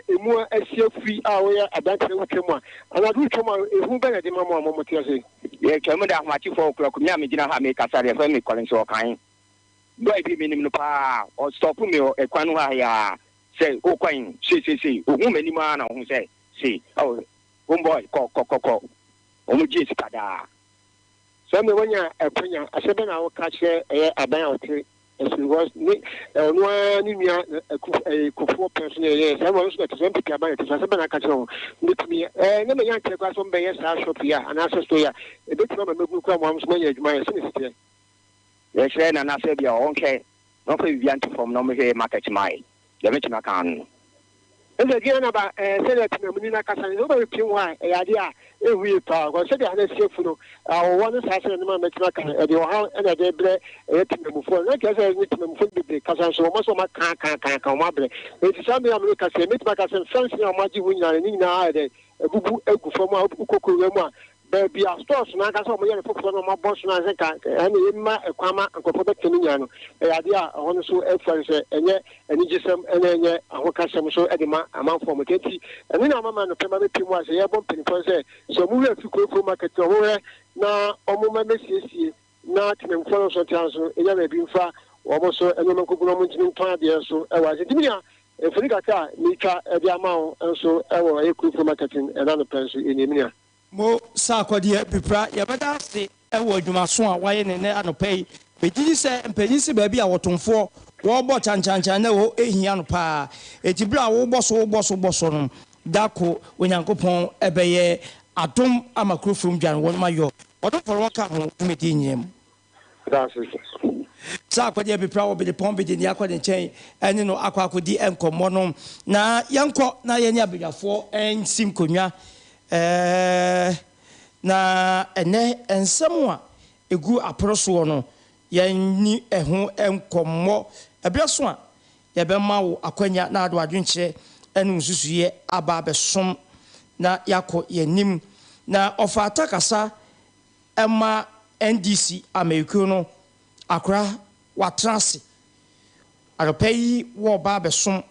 a more as your free hour about Kema, and I do come out who better than Mamma Momotiasi. Yeah, Kamada Mati 4 o'clock, Yami did not have make a Saturday family calling so kind. Baby minimum pa or stop me or a Quanuaya say, oh, quine, see, woman, man, who say, see, oh, boy, cock. Omujis kada. So me when you a penya, I said I will catch a about it. As it was one in a kufu person, yes, I was not to send people about it. I said I catch on with me. Never young take us on Bayers, I shop here, and I said to you, a bit of a book comes my solicitor. Yes, then, and I said, your own care, not for you from no market my. The Michigan. ese gi na ba senate na muni na kasa ni oba pin wa ya dia ewi pa go se dia na sefu no awo no sa se no ma metima kan e de ha na de bre e timemufo na ke se ni timemufo bi kasa so mo so ma kan ma bre e ti sa me America se metima kasa France na ma ji hu nyina ni nyina de ebubu egu fo ma kokoro mu a be a stores na kasa mo ye fofo no ma boss na se ka ani ma ekwama nkofo betemi nya no ya dia hono so efense enye ani gisem enye ahokasem so edema amanfo mo teti ani na mama no pema bepi mu ase ye bom penifo se so mu we fikofo market o we na omo ma mesiesie na timemfo so tianso enya na bi mfa omo so enye mankoguno mo ntimi nton ade so e wa se dimia efrika ka nika e bi amawo enso e wo ekufo marketing e na no penso enimia mo sakwade pipra yabada se ewo adwumaso a waye ne anopai begidi se mpanyisi ba bi a wotomfo wo bo chanchancha na wo ehia no pa etibra wo boso no dako onyankopon ebeye adom amakrofum dwan won mayo odom for ka ho meti nyem sakwade pipra wo be de pon be de ni akwade chen eni no akwakodi enkomo no na yanko na ye ni abegafo ensim konwa na ene ensem a egu aproso no yanni eho enkomo ebeso a yebema wo akwanya na ado adwenche enu susuye aba besom na yakọ yanim na ofata kasa ema NDC America no akra watrase aropai wo ba besom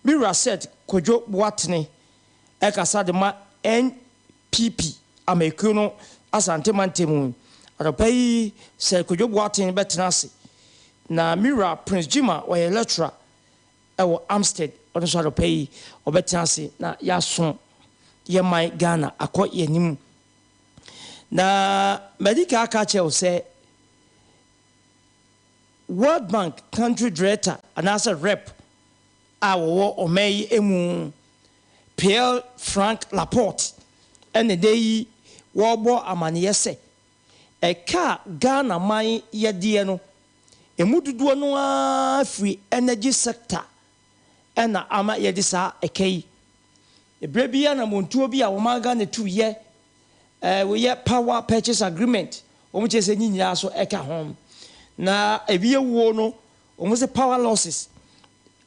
Mira said kojo boatene ekasa de ma NPP America no asante mantemu aropai said kojo boatene betrase na Mira Prince Jima wa lecturer ewo Amstead ono so aropai obetrase na yaso ye mai Ghana akọ yanim na medical catcher say World Bank country director and as a rep our omei emu Pierre Frank Laporte and the day wobo amaniye se e ka Ghana man yedie no emududuo no afri energy sector ena ama yedi sa ekei ebrebia na montuo bi a wo maga na tu ye we ye power purchase agreement wo mche se nyinyira so eka hom na ebiye wo no wo se power losses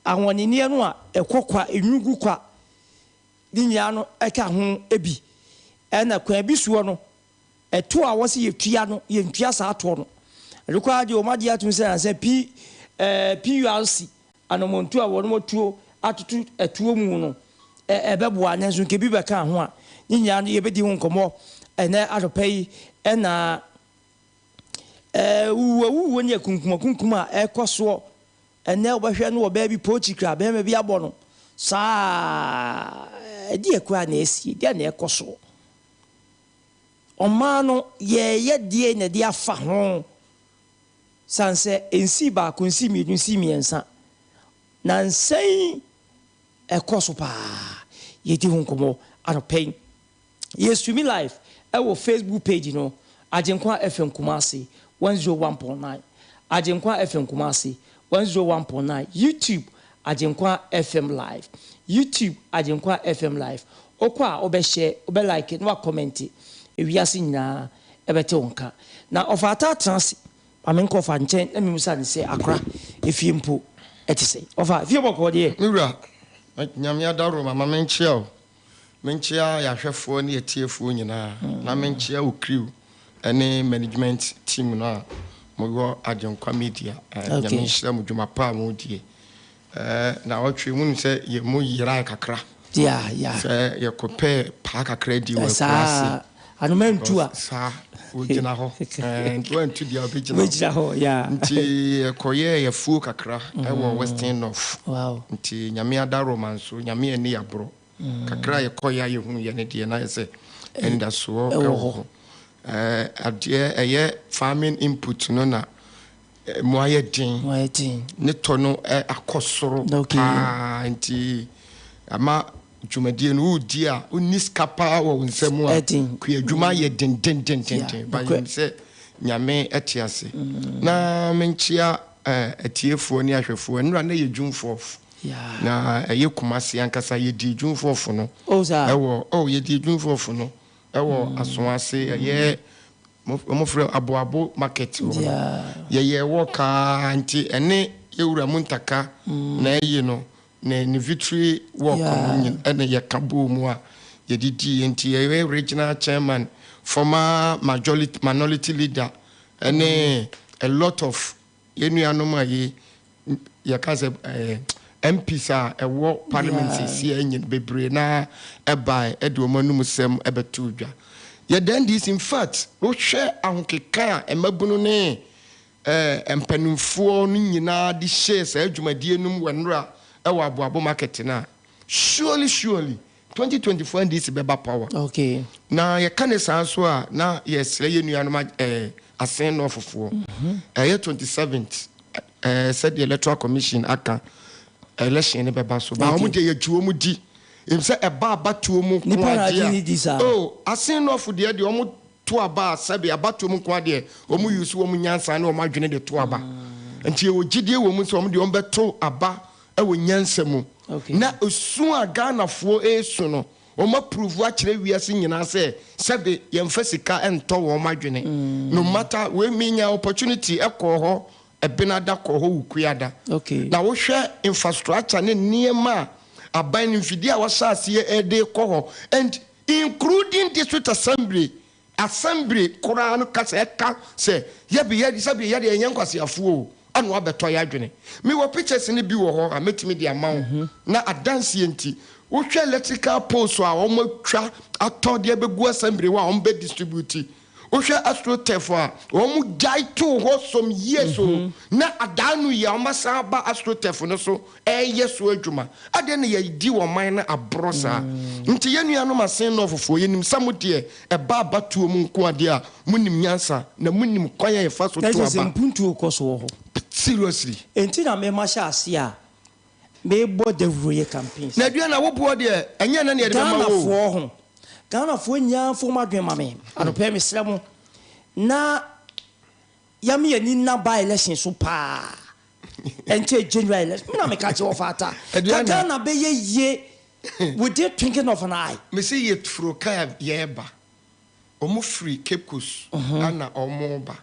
awonini no a ekokwa enyugu kwa dinya no eka ho ebi ena kwa bi suo no eto a wo se yetua no ye ntua sa ato no rekwa de o made atum se PURC anomontu a wo no tuo atutu etuo mu no ebebo anenso nke bi beka ho a nyinya no yebedi ho nkomo ene aropai ena uwo nye kunkuma ekoso ene obahwe no oba bi pochikra be me bi abo no saa edi ekwa na esi dia na ekoso omano ye die na dia fa ho sanse ensi ba kunsi mi dunsi mi ensa na nsei ekoso pa yedi ho nkomo aropai yes to me live our Facebook page no Ajenkwa FM Kumasi 101.9 Ajenkwa FM Kumasi 101.9 YouTube Ajenkwa FM live YouTube Ajenkwa FM live okwa obe share obe like no comment ewiase nyina ebete wonka na ofata trans amenko fa nchen na mimusa ne se akra efiempo etise ofa fieboko de miwra nyame adaro mama menchia menchia ya hwefo ne etiefo nyina na menchia o crew ene management team no a mo Ajenkwa media nyame hira mu dwuma pa mo die na otwe mu se ye mo yira kakra ya se ye kopɛ pa kakra di wo klase anumentua sa ojina ho ntu antu dia obejina ho ya nti koye ye fu kakra ewo Western North wow nti nyame adaro manso nyame ani abro kakra ye koya ye hu ye ne die na se enda so ewo adie eye farming input no na moaye din ne tono akosoro nti ama dwumadie no udi a uniskapa wo nsemu a ku adwuma ye den ba yim se nyame etiase na menchia etiefo ni ahwefo nra na ye dwumfo na ɛyɛ kumase ankasa yɛdi dwumfo no ɛwɔ yɛdi dwumfo no ɛwɔ asoase ɛyɛ mofrɛ aboabo market yɛyɛ wɔ kaa nti ɛne yɛwura mu ntaka na ɛyi no na ne victory walk ɛne yɛka bɔɔ mu a yɛdidi nti yɛyɛ regional chairman former minority leader ɛne a lot of yɛnuanom a yɛka sɛ MPs a ɛwɔ parliament si ɛnyɛ bebree na ɛba ɛde wɔn anum sɛm ɛbɛto dwa yɛdan dis in fact wohwɛ ahokeka a ɛmabunu ne mpanimfoɔ no nyinaa de hyɛ saa adwumadie no mu wɛnora ɛwɔ aboabo market na surely 2024 NDC bɛba power na yɛka ne saa so a na yɛsrɛ yɛnuanom asen no fofoɔ ɛyɛ 27th said the electoral commission aka election ne bɛba so ba ɔmo de yɛtuo mu di em sɛ ɛba abatuo mu ko asen no fo de ɔmo to aba sɛbe abatuo mu ko ade ɔmo use ɔmo nyansa ne ɔmo adwene de to aba nti ogidie wɔ mu sɛ ɔmo de ɔmo bɛto aba ɛwɔ nyansa mu na osu a Ghanafoɔ esu no ɔmo approve akyerɛ wiase nyinaa sɛ sɛbe yɛmfa sika ɛntɔ wɔ ɔmo adwene no matter we minya opportunity ɛkɔ hɔ ɛbenada kɔ hɔ wukuada na wohwɛ infrastructure ne nneɛma aban ne mfidi a wɔhyɛ aseɛ ɛde kɔ hɔ and including district assembly koraa no kasa ɛka sɛ yɛde ɛnyɛ nkwasiafoɔ ano abɛtɔ yɛ adwene me wɔ pictures ne bi wɔ hɔ a metimi de ama wo na adanseɛ nti wohwɛ electrical poles a wɔn atwa atɔ de bɛgu assembly wa wɔn bɛ distribute wohwɛ astrotef a wɔn gyae to hɔ some years o na adanu yɛ wɔn san ba astrotef no so ɛyɛ so adwuma ade ne yɛ di wɔn man na aborɔ saa nti yɛn nuanom asen no fofoɔ yɛnim samu deɛ ɛba abatuo mu nko ade a munim nyansa na munim kwan yɛ fa so to aba ɛsɛ mpuntuo kɔ so wɔ hɔ seriously enti na me ma hyɛ ase a me bɔ devroye campaigns na dua na wo boɔ deɛ ɛnyɛ na ne yɛde ma wo Ghanafoɔ nya fo ma dwen ma me anopɛ me srɛ mo na yami yɛni na ba election so pa ente general election na me ka che ofata Ghana be ye with the twinkling of an eye me see yet fro ka yeba omo free Cape Coast ana omo ba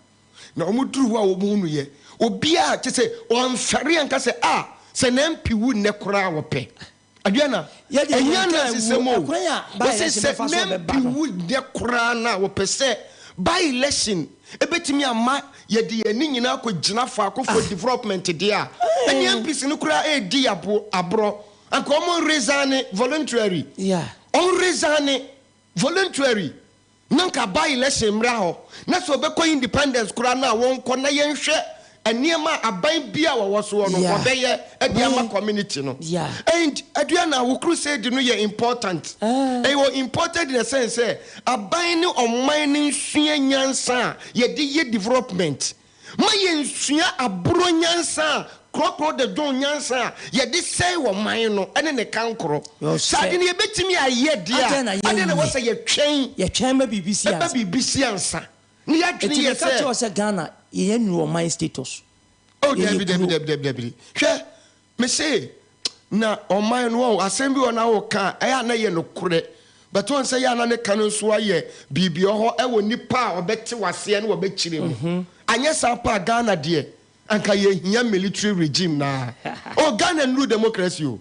na omo duru wa omo nu ye obi a che se on fere anka se se na mpi wu ne kora wo pe aduana enya na sisemo wo se se na mpi wu ne kora na wo pe se by election ebetimi ama ye de ani nyina ko gina fa ko for development dia eni MPs no kura e di abro anka omo resign voluntary on resign voluntary nanka by election mra ho na so be ko independence kura na won ko na yenhwe eniema aban bia wo so no ko be ye ediama community no and aduana wo crusade no ye important e wo important in the sense say aban ni oman ni nsua nyansa ye de ye development ma ye nsua abro nyansa krokro de don nyansa ye de say wo man no ene ne kankro sade ne ye betimi aye dia ade na wo say ye twɛn ma BBC ansa ni ya twene ye say Ghana ye nu my status Debbie hwɛ me say na oman no assembly ona wo ka aya na ye no kore but won say ya na ne ka no so aye bibi ho e wo nipa obete wase na obekire mu anya sa pa Ghana de anka ye hia military regime na Ghana no democracy o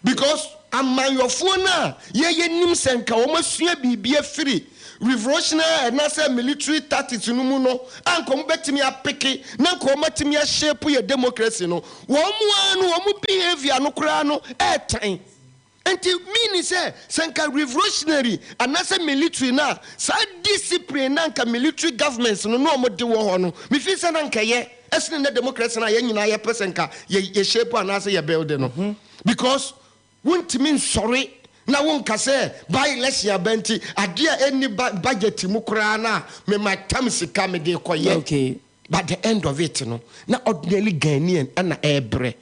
because amanyofo na ye nim senka wo masua bibi afiri revolutionary na say military tactics no mu no anko mbetimi apeke na anko matimi a shape ye democracy no wo mu anu wo mu behavior no kura no etan enti mean say senka revolutionary and na say military na sa discipline na anka military governments no no mo de wo ho no me fi say na anka ye esne na democracy na ye nyina ye pesenka ye shape and say ye build no because wontimi sorry na won kase by election abenti adia any budget mu kura na me matam sika me de koye but the end of it no na ordinary Ghanaian na ebre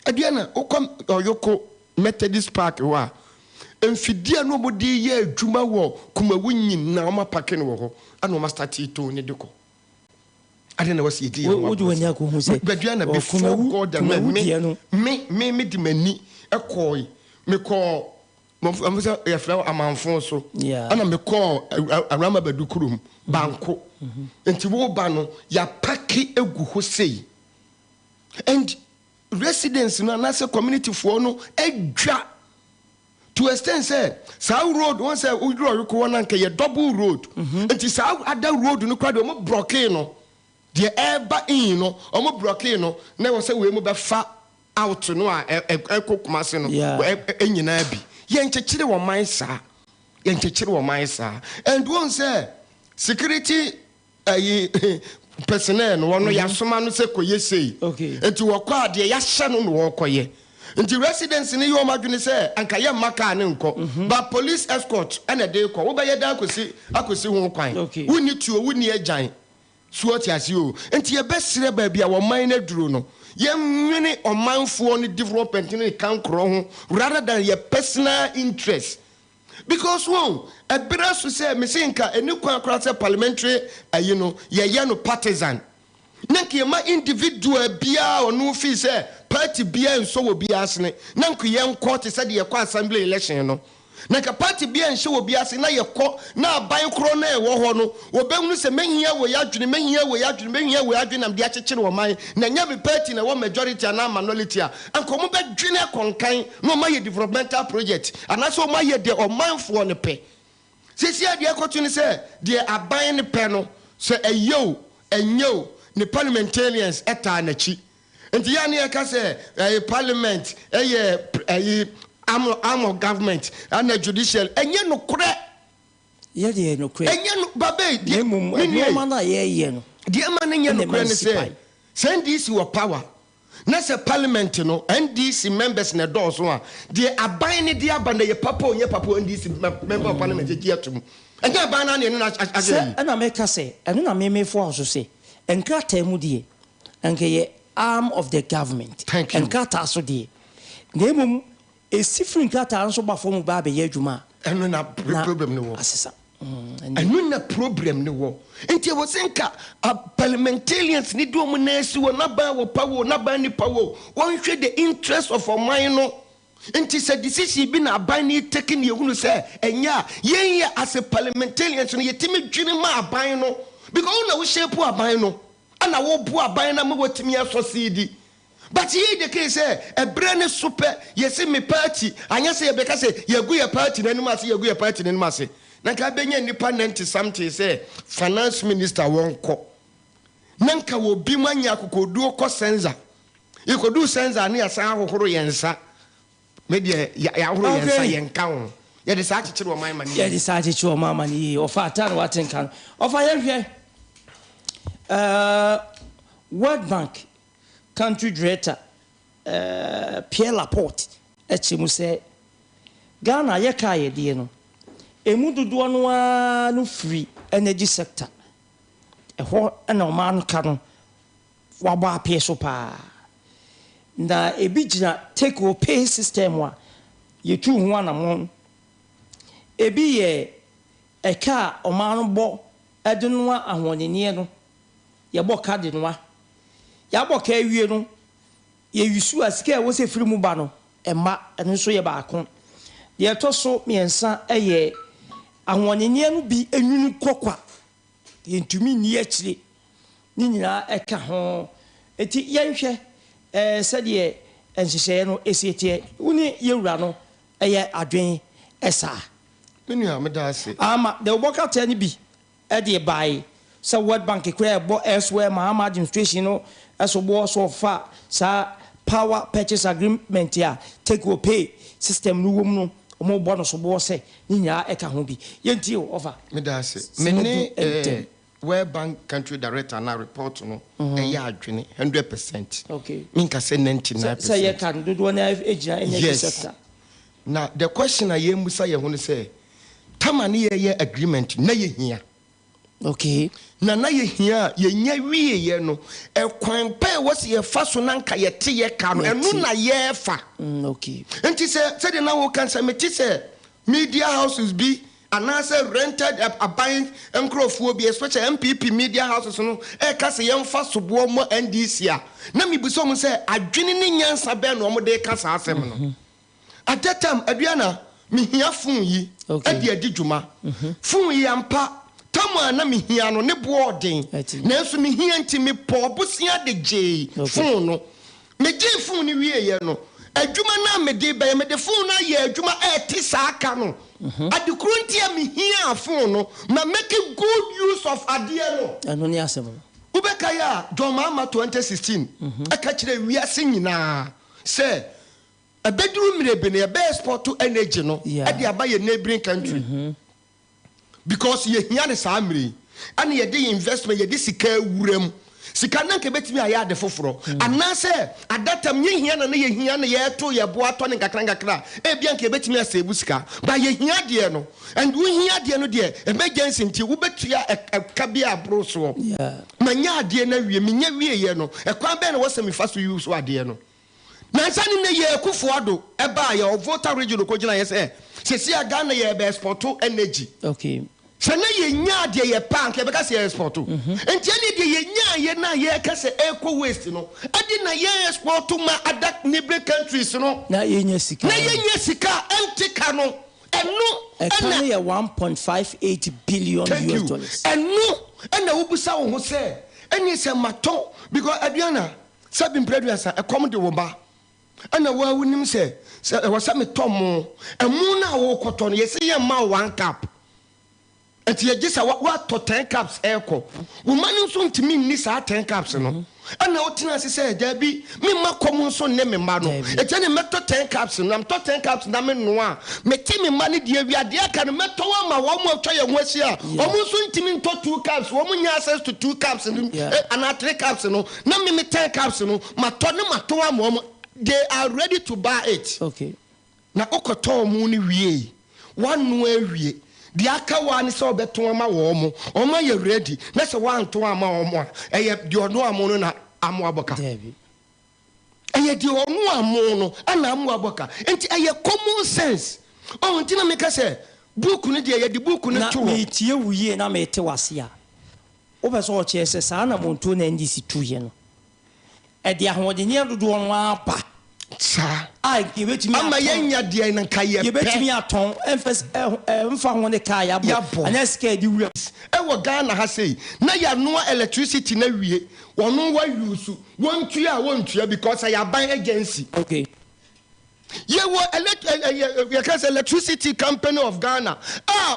adia na ukom oyoko Methodist Park wa emfidia no mo de ye adwuma wo kuma wunyin na o ma pake no ho ana o ma start to ne de ko didn't know what you did. What do you say? But before God and me di mani a koi me call a flower among so and me call a rama bedukurum banco and to wo bano ya paki a gu say and residents in another community for no a dra to extend say South Road once say we draw you double road and to South other road no crowd mo blockade no the eba in no omo blockade no na we say we mo be fa out no a ekokumase no enyina bi ye nchechire wo man sa and one say security personnel no wono ya soma no se koye sei enti wo kwa de ya hye no wo koye enti residents ni yo madwene se anka ye maka ne nko but police escort and dey ko wo be ye da akosi ho kwan woni tuo woni agyan suoti ase o enti ye besire ba bia wo man na duro no ye nwene omanfo ni development ni kan kro ho rather than your personal interest because one a bra so say me sinka eni kwan kra say parliamentary ye no partisan nanke ma individual bia onu fi say party bia nso wo bia asene nanke ye nko te say de ye kwa assembly election no nanka party bia nso wo bia asene na ye kɔ na aban kro na e wo ho no wo behunu say menhia wo yadwene nam de akyekyere wo man na nya be party na wo majority na minority a anko mo be dwene konkan no ma ye developmental project anaso ma ye de omanfo ne pe sisi ade akoto ni say de aban ne pe no say enyo ne parliamentarians eta na chi enti ya ne ka say parliament arm of government and the judicial enye no kure ye no kure enye no babe de no na ye no de man enye no kure ne say send this your power na say parliament no NDC members na do so a de aban ne de aba na ye papa onye papa NDC member of parliament je atum enye aban na ne no say na me ka say eno na me fo so say enkrata mu de enke ye arm of the government enkrata so de nemum esifrin krata anso ba fo mu ba be ye adwuma eno na problem ne wo asesa eno na problem ne wo enti wo senka parliamentarians ni do mu na esi wo na ba wo power na ba ni power won hwe the interest of a man no enti se decision bi na aban ni taking ye hunu se enya ye as a parliamentarians no yetimi dwene ma aban no because na wo shape aban no ana wo bu aban na mo wotimi asosidi but ye the case a brand super yes me party anya say be ka say ye gu ye party na nima say ye gu ye party na nima say na ka benya nipa 90 something say finance minister wonko nanka wo bi manya kokoduo ko senza ye kodu senza na ya san ahohoro yensa me de ya ahohoro yensa yenka ho ye de sa akikire wo man mani ye de sa akikire wo man mani o fa ata no watenka o fa ye hwe World Bank country director Pierre Laporte echimu say Ghana ye ka ye de no emu dodo no no free energy sector ho na o man ka no waba apia so pa na ebi gina take or pay system wa ye tu ho anamon ebi ye eka o man bo edunu ahonene no ye bo card no ya bo ka wie no ye yusu asika wo se firi mu ba no emma eno so ye ba akon ye to so miensa eye ahonene no bi enwunu kokwa ye ntumi ni akire ni nyina eka ho eti yenhwe sede enhyehyɛ no esietie woni yewura no eye adwen esa menu amedase ama de obokata ni bi e de bai so World Bank kura bo elsewhere Mahama administration no eso bo so fa sa power purchase agreement ya take or pay system no wom no omo bo no so bo se ni nya eka ho bi yenti over medase meni World Bank country director na report no eya adwene 100%. Okay. Minka say 99%. Say ye can do one ejina energy sector. Now the question I am say ye ho say tamani ye agreement na ye hia. Okay. Na ye hia ye nya wie ye no e kwan pa was ye fa so na nka ye te ye ka no enu na ye fa. Okay. Enti say de na wo kan say me ti say media houses be and answer rented a buying and crowphobia, especially MPP media houses, no, a cast a young fast to warm and this year. Nami Busom say, I didn't answer Ben or de Casa Seminole. At that time, Adriana, me here fun ye, at the Adijuma, fun ye and pa. Tama na mi hiano ne boarding. Nanso mi hianti me po busia de J. Phone no. Me J phone ni wie ye no. Adwuma na me de ba me de phone na ye adwuma ti saaka no. Adekruntia mi hia phone no, ma make good use of adie no. Eno ni asem. Ubeka ya John Mahama 2016. Aka kire wiase nyina. Say a bedroom rebe ne be export to energy no. E de abaye neighboring country. Because ye hear the samri and ye de investment ye de sika wuram sika na nke betimi aya de foforo ana se at that time ye hear na ye hear na ye to ye bo ato ne kakra e bia nke betimi asebu sika ba ye hear de no and we hear de no de emergency nti wo betua ka bia abro so manya ade na wie menya wie ye no e kwan be na wo semi fa so use ade no na sani na ye kufo ado e ba ye o voter region ko gina ye se se Ghana ye be export to energy. Okay. Sana ye nya de ye pank e be ka se export to enti ani de ye nya ye na ye ka se eco waste no adi na ye export to ma other neighboring countries no na ye nya sika antika no eno ye 1.58 billion US dollars eno wo busa wo ho se eni se maton because Adriana sabin producer e come de wo ba ana wa wunim se was me tomo emu na wo koto no ye se ye ma 1 cup enti ye gisa wa to 10 cups eko wo manu so ntimi ni sa 10 cups no ana otina se se da bi me ma komo so ne me ma no eti ne meto 10 cups no am to 10 cups na me no a me ti me ma ne de wi ade aka no meto wa ma wo mo atwa ye ho asia o mo so ntimi nto 2 cups wo mo nya access to 2 cups ana 3 cups no na me 10 cups no ma to ne ma to wa mo they are ready to buy it. Okay. Na okoto mu ni wie. Wanu awie. Di aka wani so beto ama wo mo. Oma ye ready. Na se wan to ama wo mo. Eye di ono amo no na amo aboka. Eye di ono amo no ana amo aboka. Enti eye common sense. O nti na me ka se book ni de ye di book ni to. Na me tie wuye na me te wase a. O be so o che se sa na monto na ndisi tuye no. Edi ahwodeni adodo no apa sa ai gebetimi ama yenya de na kaye pe gebetimi aton emfa ho ne kai abo anya ska di wura e wo Ghana ha sei na ya no electricity na wie wono wa use wontua a wontua because ya ban agency. Okay. Ye wo electricity company of Ghana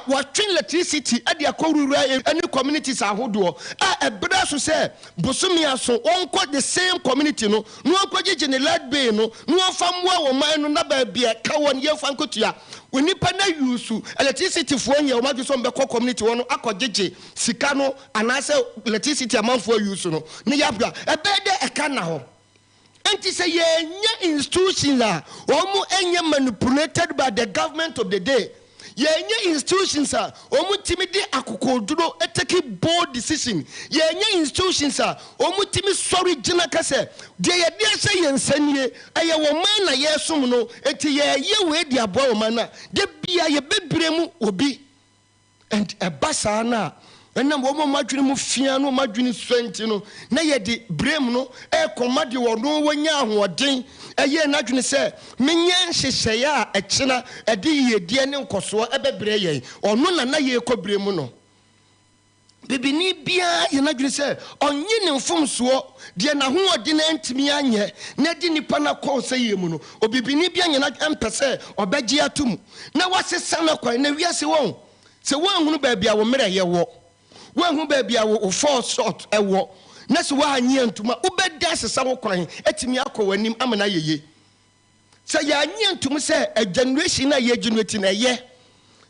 what train electricity at the akorura any communities ahodo ebra so say bosumi aso onko the same community no onko gye lad bay no famwa wo man no na ba bia ka won ye fan kotua onipa na use electricity fo nya o ma so mbekọ community wono akogye sika no anase electricity amanfo use no ne yabra ebede eka na ho. And it's a institution that manipulated by the government of the day. Yenye institutions are timidi akukoduro take bold decision. Yenye institutions are timid sorry jinaka se. They say yensenye aya woman na yesum no eti ye we dia boy mana de bia ye bebremu obi and a basana. And now, woman, madrini mufiano, madrini swentino, na ye di brem no, comadi or no one ya who are ding, a year nadrini say, Minyan she say a china, a de dianem coswa, a bebreye, or none na ye co bremuno. Bibi ni bia, ye nadrini say, on yin from swo, diana who are dinant me anye, nedini pana call say yemuno, or bibi ni bia ye not empese, or begiatum. Now what's a son of quite, never yes, won't. So one who baby, I will marry ye walk. When who baby I will fall short a walk. That's why I need to my Uber dance some crying. Etimiako when him amana ye. Say ya need to say a generation a year generating a year.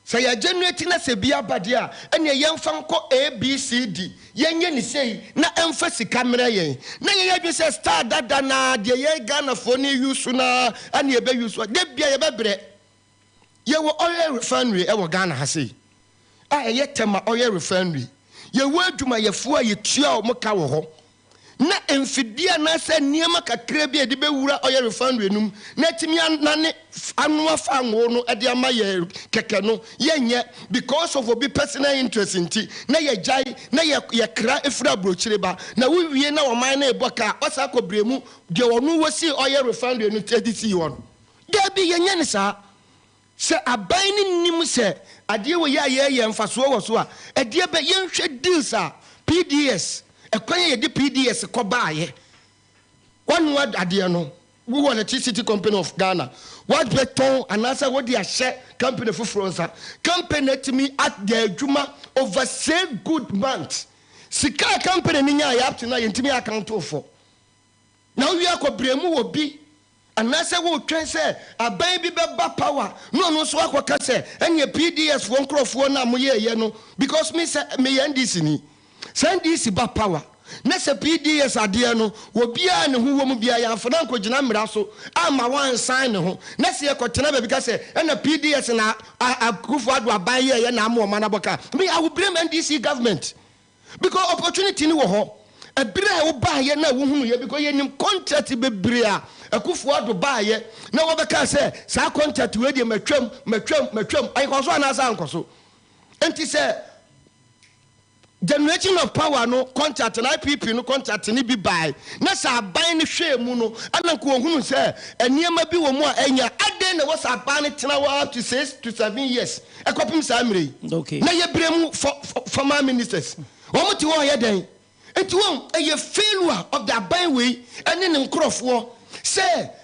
Say ya generating as a beer badia and a young fanco ABCD. Yen say na emphasis camera ye. Na ye say star that dana de ye Ghana for you sooner and ye be use what they be a bebre. Ye were oil refinery ever Ghana has say. I yet tell my oil refinery. Ye word to my yefua ye tia moka wo ho. na emfidia na se niema kakra bi e de bewura oye refinery num na timi anane anua fa ngo no e de ama ye keke no yenye because of obi personal interest nti na ye jai na ye kra efura brochire ba na wo wie na oman na eboka osa kobremu de onu wosi oye refinery no tedisi won de bi yenye ne sa se aban ni nim se ade wo ye mfaso wo so a ade be yenhwe deals a PDS ekwan ye di PDS ko baaye one word ade no we want a city company of Ghana what beton and answer what they share company for France company to me at their juma over 7 good months sika company ni nya ya up to now yentimi account for now we are ko bremu obi and answer wo twen say aban bi beba power no so akoka say enye PDS won crofo na mo ye no because me say me ndc ni send this ba power na se PDS ade no obia ne ho wo mu bia ya afana nkogina mmira so ama wan sign ne ho na se ekotena be bika se na PDS na akufo ado aban ye na ama o mana boka me I will blame NDC government because opportunity ni wo ho ebire wo ba ye na wo hunu ye because ye nim contract be bria akufo ado ba ye na wo beka se sa contract we de matwam ai ko so na sa nkoso enti se generation of power no contract na IPP no contract ni bi buy na sa ban ni hwe mu no ananko ohunu se eniema bi wo mu a enya ade na wo sa ban ni tena wo up to 6 to 7 years ekopim sa amre okay na ye bremu former ministers wo muti wo ye den enti wo ye failure of the ban way ene ne nkrofo se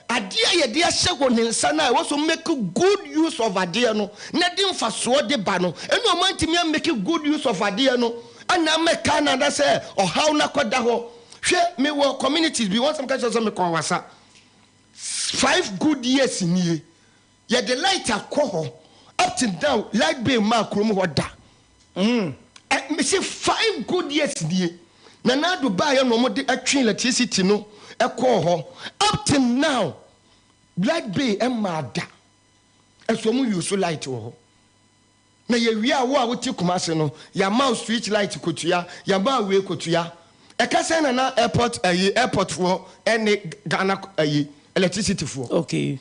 ade ye de ahye go ne nsa na wo so make good use of ade no na de mfaso de ba no ene o mantimi make good use of ade no ana me Canada say or how na koda ho hwe me wo communities bi want some catch us me kon wasa 5 good years ni ye the light akọ up to down light be ma krom ho da me say 5 good years ni na do ba ye no mo de atwen electricity no ekọ ho up to now light be e ma da eso mu use light ho na ye wi a wo a woti kumase no ya mouse street light kotua ya ba we kotua e ka se na airport for any Ghana electricity for okay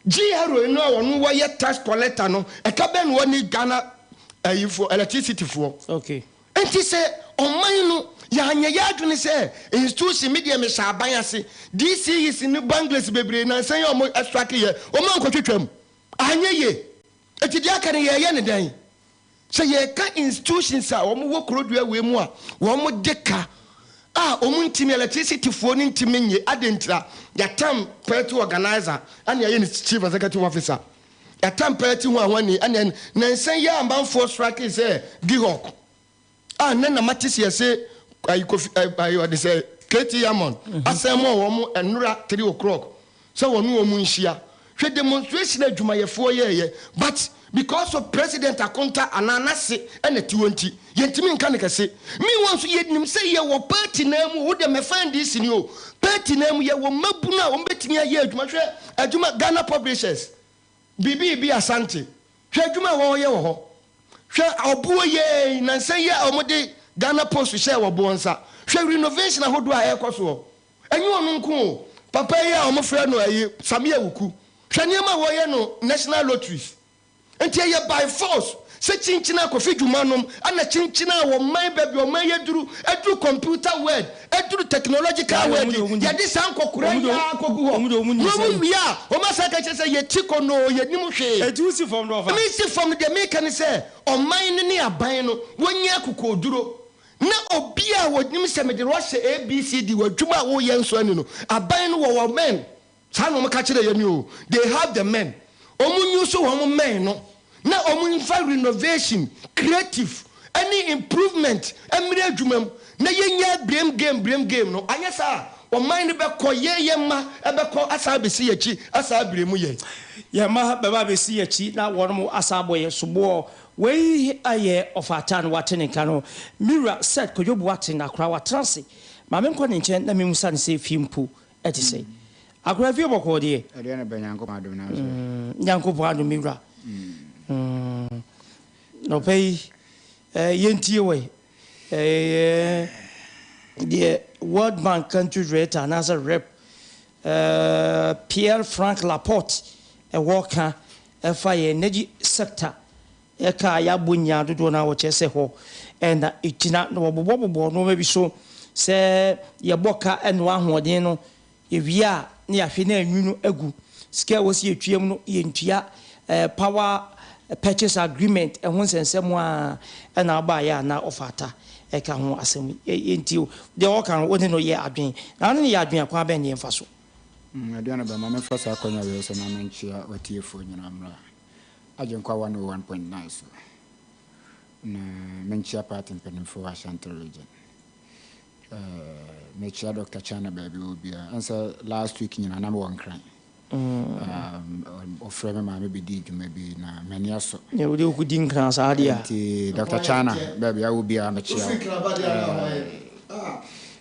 GRO no wonu wo ye tax collector no e ka be no ni Ghana for electricity for okay enti se oman no ya anya ya adwene se institution media me sha ban ase DC is ni Bangladesh bebre na san yo mo extract ye o man kwetwetwam anya ye eti dia kan ye ne dan se ye ka institutions a wo wo krodua we mu a wo mo deka a o mu ntimi electricity fo ni ntimi nye adentira ya tam party organizer anya ye ni chief executive officer ya tam party hu awani anya na nsan ye ambanfo strike se gihok na matisi ye se ayi de se KT Amon asemo wo mo enura 3 o'clock so wonu wo mu nhia hwe demonstration adwuma ye fo ye but because of president akonta ananase ene tiwonti yentimi nka ne kase me wonso ye nim se ye wo party na mu wo de me find this ni o party na mu ye wo mabunu a wo betimi ye adwuma hwe adwuma Ghana publishers bibi asante hwe adwuma wo ye wo ho hwe obuo ye na nse ye omode Ghana Post share wo bonsa hwe renovation ahodo a ekoso enyi onu nko papa ye a omofre no ayi Samia Wuku hwe niam wo ye no National Lotteries enti ye by force se chinchina ko fidwumanom ana chinchina wo man baby o man yeduru eduru computer word eduru technological word ye di san kokura ya kogu ho no mu ya o ma sa ka chese ye chiko no ye nim hwe etusi from no me si from the make can say o man ni aban no wonye akokoduro na obia wo nim se me de rose ABCD wadwuma wo ye nso ani no aban no wo men sa no me ka kire ye ni o they have the men omunyu so wo men no na omunfa renovation creative any improvement emire adwumam na yenya brem game no anyesa o mind be koye ma ebe ko asabe si yachi asabe mu ye ye ma baba be si yachi na wono asabo ye sobo we aye of atan watene kano mira set ko yobu waten akra watranse ma me nko ne nchen na me musa ne se fimpu eti sei akra fi oboko de e na banyanko adom na so nyanko po adom mira no pay yentie we the World Bank country director and as a rep Pierre-Frank Laporte a worker fire energy sector eka ya bunya dodo na wo chese ho and itina no bobo no maybe so say ye boka eno ahoden no ye wia na ya hwe na anwunu agu scale was ye twam no ye ntua power purchase agreement e ho sensem a na aba ya na ofata eka ho asem enti de wo kan wo no ye adwen na no ye adwen akwa ba ne mfa so aduana ba ma me fa sa akonya we so na menchia watiefo nyina mra ajenkwa 101.9 so na menchia party mpenimfo Ashanti region menchia Dr. Chana baby obia answer last week nyina na me won kran ofreme ma me bidi dwuma bi na mani aso ne wo de ku din kran sa dia Dr. Chana baby obia mechia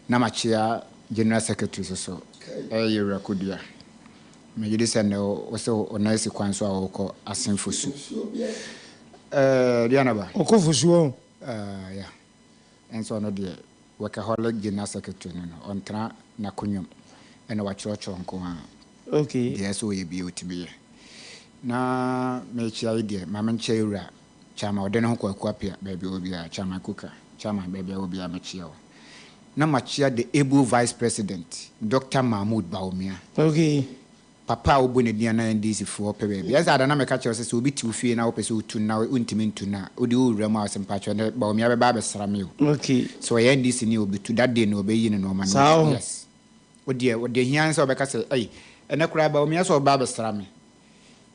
na machia general secretary so yewra kodia me yidi se no so onasi kwanso a woko asenfosu diana ba okofosu ya enso no de workaholic general secretary no ontra na kunyum ena wa chrocho nko ha okay de so ye bi otibe na me chia ide ma me nche yewra chama ode no kwa apia baby obia chama kuka chama baby obia me chia na machia the able vice president Dr. Mahmoud Baumia okay papa obone dia na NDC for pebe yes ada na meka che se obi ti ofie na opese otu na untimi ntu na odi owura ma asempa che na Baumia be ba be srameo okay so ye NDC ni obi tu that day no obe yi ne no ma yes odi hian se obeka se ai ene kura Baumia so ba be srame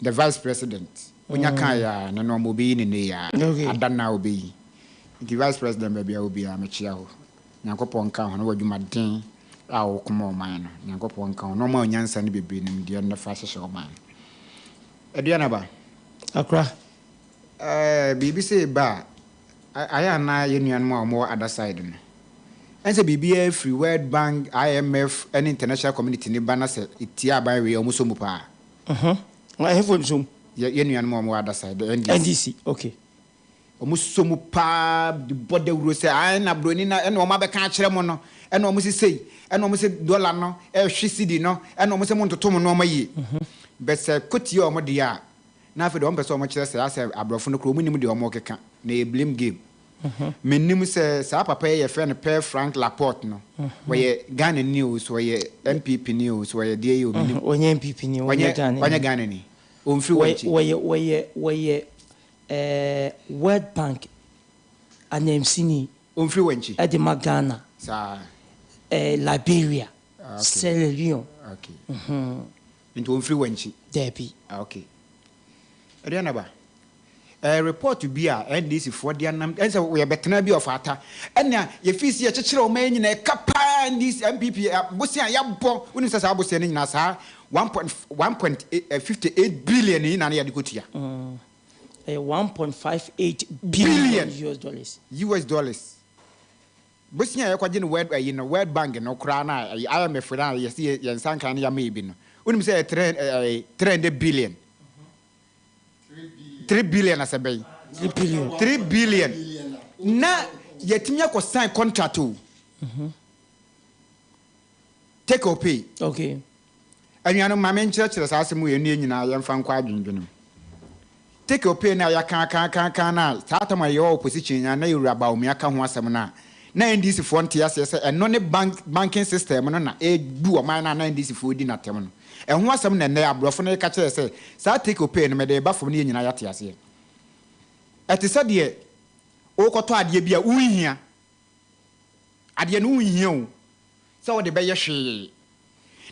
the vice president onya kan ya na no mo be yi ne ya adana obe yi the vice president be bia obi a mechia ho Nyankopon ka ho no wadwuma den a wo koma o man no Nyankopon ka ho no ma onyansa ne bebe nim de na fa hyehye o man aduana ba akra bibi say ba aya na ye nuan ma mo other side no ense bibi free World Bank IMF and international community ni bana se itia ban we o muso mu pa I have one zoom ye nuan ma mo other side NDC okay omusomu pa the body wuro say ai na broni na eno ma be kan kire mo no eno mo sei eno mo se dollar no hwe cedi no eno mo se mo ntotom no ma yi be se koti o mo de ya na afi de o pese o mo kire say ase abrofo no kro mu nim de o mo keka na e blame game menim se sa papa ye friend Pierre Frank Laporte no we Ghana news we MPP news we de yo menim onye MPP ni onye Ghana ni o mfi we World Bank anemsini onfri wanchi ade Ghana sa Liberia Sierra Leone okay into onfri wanchi debi okay ariana ba report bi a NDC for the anam ense we betena bi of ata ena ye fisi ye chekere o man nyina kapa NDC MPP bosia ya bo uni sasa bosia ni nyina sa 1.58 billion ni na ya dikotia 1.58 billion US dollars. Bosia ya kwaje no World Bank no kra na IMF na ye yansanka na ya maybe no. Unim say 300 billion. 3 billion asabay. 3 billion. Na yetimya ko sign contract o. Take or pay. Okay. Anyano mamen church sa asemu ye nyina yemfa nkwa adwendwenu. Take your pay na ya kan na satama your opposition na yura ba omi aka ho asem na NDC for ntia se eno ne banking system no na e du o man na NDC for di na tem no e ho asem na ne abrofo no ka kire se sa take your pay no me de ba fom ne nyina ya te ase eti se de o koto ade bia unhia ade no unhia o se wo de be ye hwe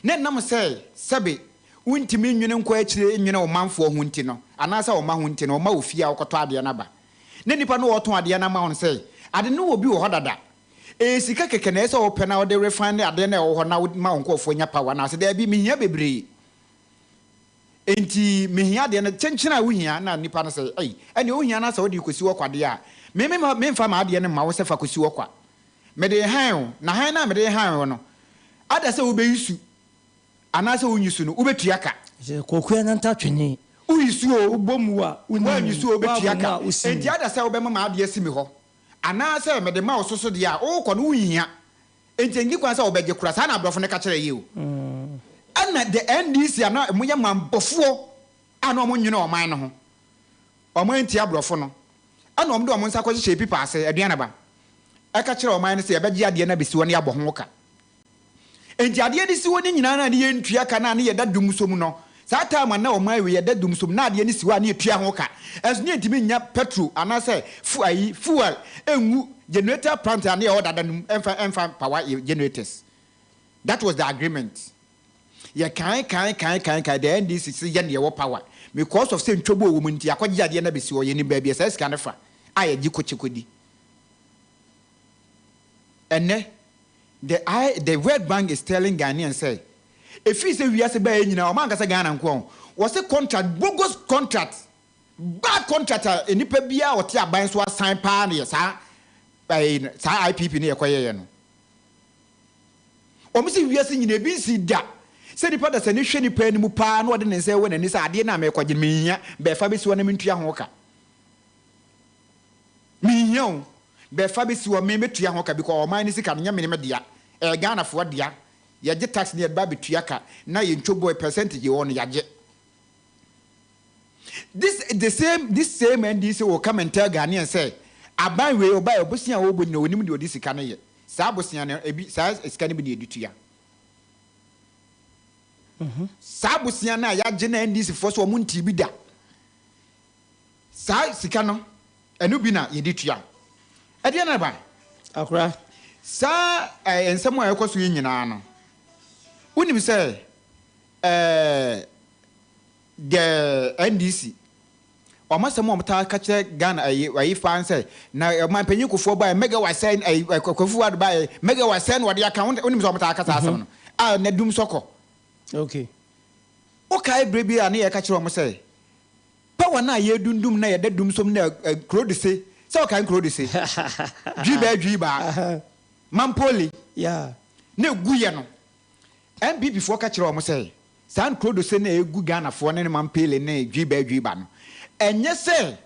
ne nam se sebe untimi nwene nkwa akire nwene o manfo ho nti no anasa o ma ho nti no o ma ofia okoto ade na ba ne nipa no oton ade na ma ho se ade no obi wo hodada sika keke na ese o pena o de refine ade na o ho na ma onkofo nya power na se da bi mihia bebre enti mihia de na chenchena wo hia na nipa no se ai ene o hia na se o de kosi wo kwade a me mfa ma ade ne ma wo se fa kosi wo kwa me de han na han na me de han no ada se wo be yisu anase unyusu no ubetua ka kokua na ntatwene uyisu o bomu a unyusu obetua ka enti ada se obema ma ade asimi ho anase me de ma ososo de a wo kɔ no unhia Enti kwan sa obeje kura sa na abrofo ne ka kire yi o. Ana the NDC ana mo ye mambofo ana mo nwene o man no ho. O man ti abrofo no. Ana o mde o nsa ko hye pipa ase aduana ba. Aka kire o man ne se ye beje ade na besi woni abo ho ka. Enti ade ni si woni nyina na ne ye ntua ka na ne ye dadum so mu no. Sa time na o man we ye dadum so mu na ade ni si wa ne etua ho ka. As ne ntimi nya petrol ana se fuel enwu generator plant and the other than power generators. That was the agreement. Ya can't the NDC see your power because of saying trouble woman. Ya kwa jadi na bisi o yeni baby says kanafa. Aye jiko chikodi. And the World Bank is telling Ghanaians say, if he say we are say you know, man kasa Ghana nko. Was a contract bogus contract. Bad contractor enipa bia o ti aban so asan pa na sa sa IPP ne yekoye no o misi wiase nyina bi si da se nipa da se ne hwe nipa ni mu pa na ode ne nse we na ni sa ade na me kwaje minya be fa bi si wo na mentua ho ka minya be fa bi si wo me metua ho ka because o man ni sika nya me dia Ghana fo dia ye je tax ne ba betua ka na ye ntwobo percentage wo no ya je. This same NDC will come and tell Ghanaians and say, "Aban we oba obosia wo boni onim de odi sika na ye." Sa abosia na ebi sa sika ne bi na editu ya. Sa abosia na ya je na NDC fo so mo nti bi da. Sa sika no enu bi na ye editu ya. E de na ba. Akura. Sa ensemo a ekoso nyina no. Unim say the NDC almost some ta catch Ghana I fan say na man penyu kufo by mega was saying kufu by mega was saying what the account onim so mata kasa asem no na dum soko okay brebi ani e catch rom say power na ye dundum na ye dadum som na kro de say o kan kro de say dwiba mampoli yeah na guye no MB before catch rom say San Crodo se na egu Ghana fo ne man pele na dwiba no enye se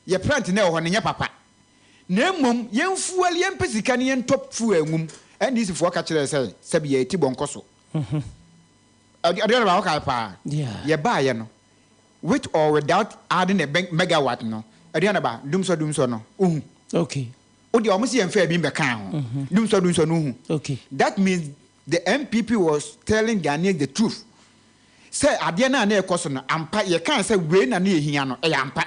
ye plant na ho ne nya papa na mmom ye mfual ye mpesika ne ye ntop fu angum and this fo ka kire se be ye ti bonkoso ade ba ho ka pa ye ba ye no with or without adding a megawatt no ade na ba dum so no okay odi o mo se ye mfa bi be kan ho dum so no okay that means the MPP was telling Ghanaians the truth. Say ade na na ekoso no ampa ye kan say we na na ehia no e ampa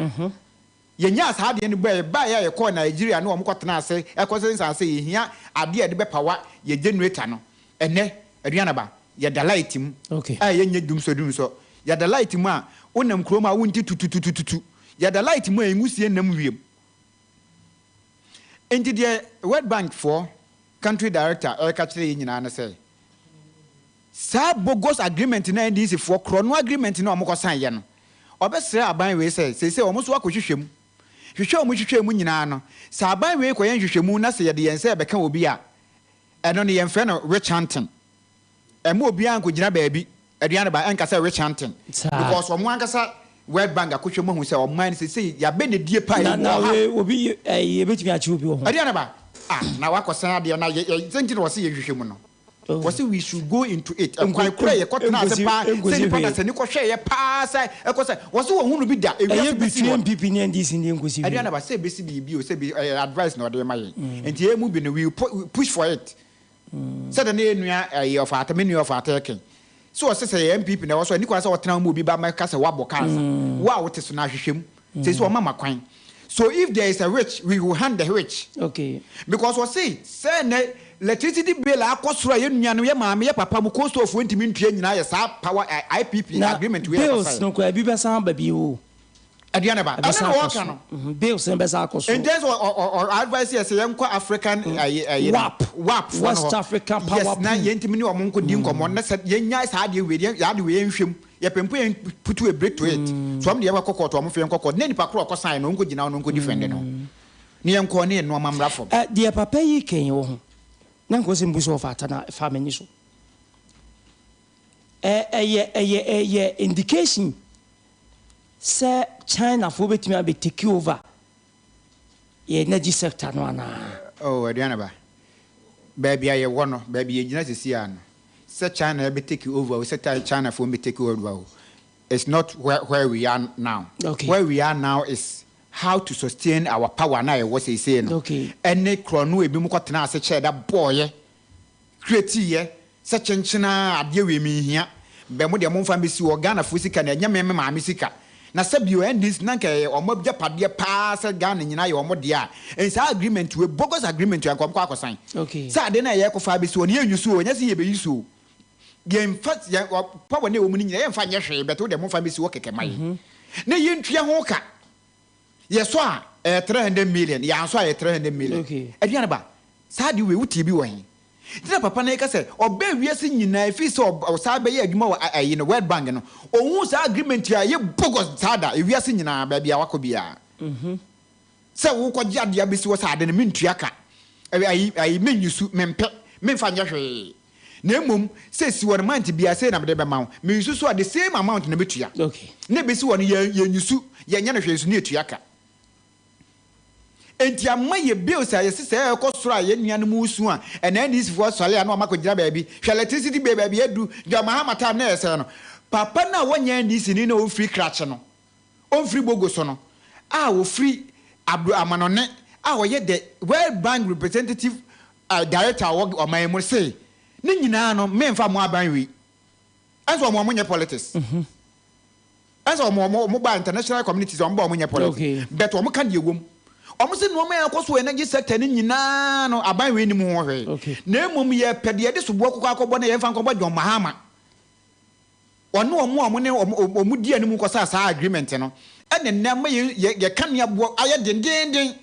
ye nya sa ade ne ba ya ye ko Nigeria no omkotena ase ekoso nsa say ehia ade de be power ye generator no ene aduana ba ye da light mu okay ye nya dum so ye da light mu a onam kroma wonti tututututu ye da light mu engusie nam wiem enti the World Bank for country director Erika Chire nyina na say sa bogus agreement na NDC for chrono agreement na omko san ye no obesre aban we say omo so akohwehwem hwehwem nyina no sa aban we koyen hwehwemu na se ye de yense be kan obi a eno ne yemfe no Rich Hampton emo obi an ko gina baabi aduane ba enka say Rich Hampton because omo ankasa World Bank akohwemu hu say omo man say ya be ne die pa na we obi ye betumi achi obi ho aduane ba na wakosan ade na ye senti no se ye hwehwemu no was we should go into it and quite pray a cotton as a pa say pa say niko share pa say e ko say was wo hunu bi da e between people in this in the nkosi I don't know say be bi o say be advice no dey my enti e mu bi no we push for it said the nua of atamenu of ataken so was say MPP na was so niko say wotena mu bi ba ma ka say wabo cancer wa wote so na hwehwem say so mama kwan so if there is a rich we will hand the rich okay because we say na electricity bill akosoro ye nua no ye maame ye papa mu cost of 20 mintua nyina ye sa power IPP agreement we bills no kwa bi besa ba bi o aduane ba ana no waka no bills en besa akosoro and there's or advice yes ye nko African WAP West African power yes na ye ntimi ni omo nko di nkomo na ye nya sa ade we ya de we nhwem ye pempo ye putu a break to it so am de ye kokko to omo fe nkokko na nipa kro okosan no nko gina no nko defend no ni ye nko ne no mamra fo de papa yi ken wo ho na nko se mbuso fata na fa mani so indication say China for betimi abi take over ye energy sector no ana oh aduane ba baby I won, baby Genesian. Such China be take you over, set China for me take over. It's not where we are now. Okay. Where we are now is how to sustain our power now, what he saying. Okay. Any chrono be more than such that boy, create such a china, I deal with me here. Bemudia Monfamisi or Ghana Fusika and Yamma Misika. Na said you end this nanke or mob japadia pass a gun in your modia. And it's agreement to a bogus agreement to a Comquaco sign. Okay. So then I echo Fabis one year you saw, and yes, you saw. Game first, power no woman in find your shape, but to the Monfamisi work at my. Nay, you tria hoka. Yes, sir, 300 million. Yeah, so 300 million. Okay. At Yanaba, sad you will be way. Tell Papa Neka say, or bear we are singing a feast or Sabe more in a word bang. Or whose agreement you bogus sada if we are singing a baby Awakobia. So who could Yad Yabis was hard in a mintriaka. I mean you suit men find your way. Nemum says you are meant to be a saying of the amount. Me you saw the same amount in the bitria. Okay. Nebis 1 year you suit Yanaka is near Triaka. Enti amaye bills say sister ekosura ye nuanu musu a and then this for sale na ma ko gira baby electricity baby edu Mahama time na ese no papa na wanya this ni na o free crash no o free bogoso no o free Abdu Amanone o ye the World Bank representative director o my mo say ni nyina no me mfa mo aban wi anso mo nye politics anso mo ba international communities o mo nye politics but o mo kan de wom almost no man akɔso energy sector ni nyina no aban we ni mu ho hwe na emom ye pede de so bo akɔbɔ na ye mfa nkɔbɔ John Mahama ɔno ɔmo ne ɔmo di ani mu kɔsa sa agreement no ɛne nnɛma ye kan ya bo ayɛ dendenden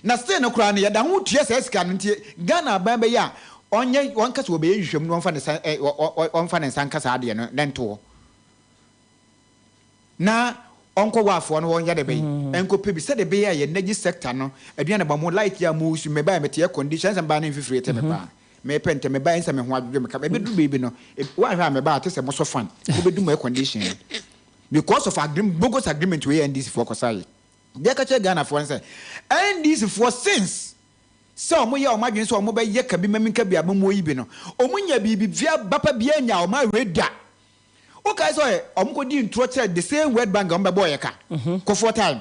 na stay no kura ne ye da ho tua sa sika no ntie Ghana aban be ya ɔnyɛ wɔnka so obeye hwehwem no ɔmfa ne nsanka sa ade no nento na onko wafo no won de be enko pe bi se de be ya energy sector no aduane ba mo light ya mo su me ba me te conditions and ba na fifiri te me pa me pente me ba nsa me ho adwo me ka be du baby no wa hwa me ba te se mo so fan ko be du mo condition because of agreement bogus agreement we and this for kosai de ka che Ghana for say and this for since so mo ya o madwen so mo ba ye ka bi maminka bi abamo yi bi no o mo nya bi via bapa bi anya o ma reda. Okay, so I'm di intro the same World Bank on boy ka. Ko for time.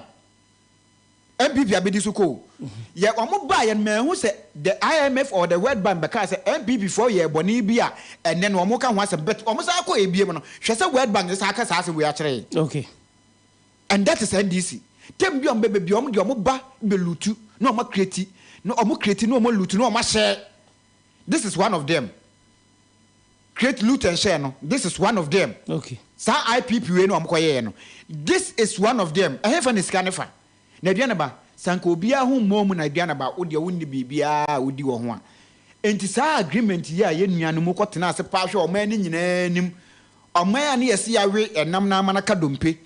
MPP abedi suko. Yeah, omo buy and man who say the IMF or the World Bank because say MPP for year boni bia and then omo kan want bet omo sa ko ebie no. Hwe say World Bank is aka sa we akere. Okay. And that is NDC. Tem bi on bebe bi omo di omo ba be lutu. No omo create. No omo create no omo lutu no omo share. This is one of them. Create loot and share no. This is one of them. Okay. Sa IPP we no amkoye no. This is one of them. I have an scanefa. Na aduane ba sanko bia ho mom na aduane ba wo de wonni bibia wodi wo ho a. Enti sa agreement ya ye nuanu mu kotena ase pa hwe o man ni nyina nim. O man na yesi yawe enam na amana ka dompe.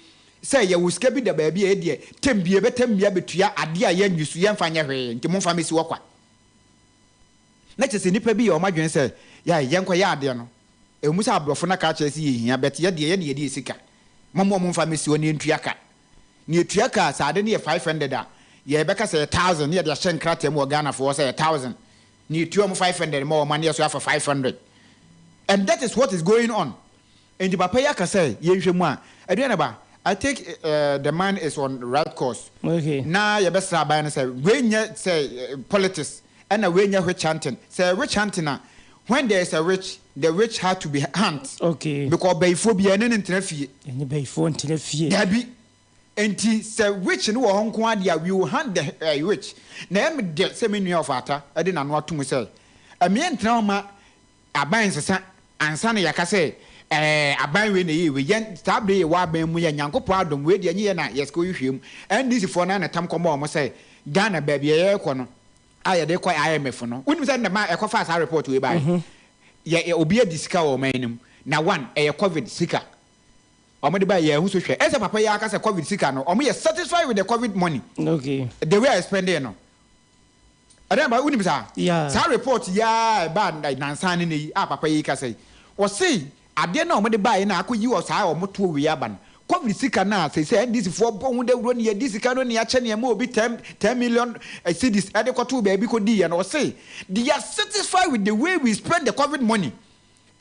Say ye wuska bi da ba bia e de tembie betamia betua ade a ye nwusu ye mfa nya hwe nti mo mfa mesi wo kwa. Na chese nipa bi o madwen say ya ye nkwa ya ade no. Emusa abrofo na ka chese ye hia bet ye de esika. Momo mfa mesi wo ne ntuaka. Ni etuaka sa ade ne 500 a ye beka say 1000 ne de hye nkrata mu Ghana for say 1000 ni etuo mu 500 more money so for 500 and that is what is going on. And the papa ya ka say ye hwemu a aduane ba I think the man is on the right course. Okay. Na ye besa ba na say we nya say politics and we nya rich chanting. Say rich chanting na when there is a rich, the rich had to be hunt. Okay. Because befobia no ntrafie. Any befo ntrafie. Dabi. Enti say rich no ho nko ade we will hand the rich. Na em de say me nua of ata ade na no atum say. Ame ntra ma aban sesa ansa na yaka say aban we na ye we yen stable ye wa ban mu ya nyankopɔ adom we de nye na yes ko hwehwem. And this for na tam komo mo say Ghana baby ye kɔ no. Aye de kɔ IMF no. Unim say na ma e kɔ fa sa report we buy. Ye obi e disika o manim. Na one COVID sika. Omode ba ye hu so hwe. Ese papa ya aka say COVID sika no. Omo ye satisfied with the COVID money. Okay. The way I spend it no. Adam ba unim sa. Yeah. Sa report ya ba nansan ne yi papa yi ka say. O say ade na omode ba ye na akoyi o sa omo to wi aba no. COVID sika na say NDC for bon de wuro ne NDC ka no ne ya che ne ma obi 10 million cedis ade kwato baby ko di ya no say they are satisfied with the way we spend the COVID money.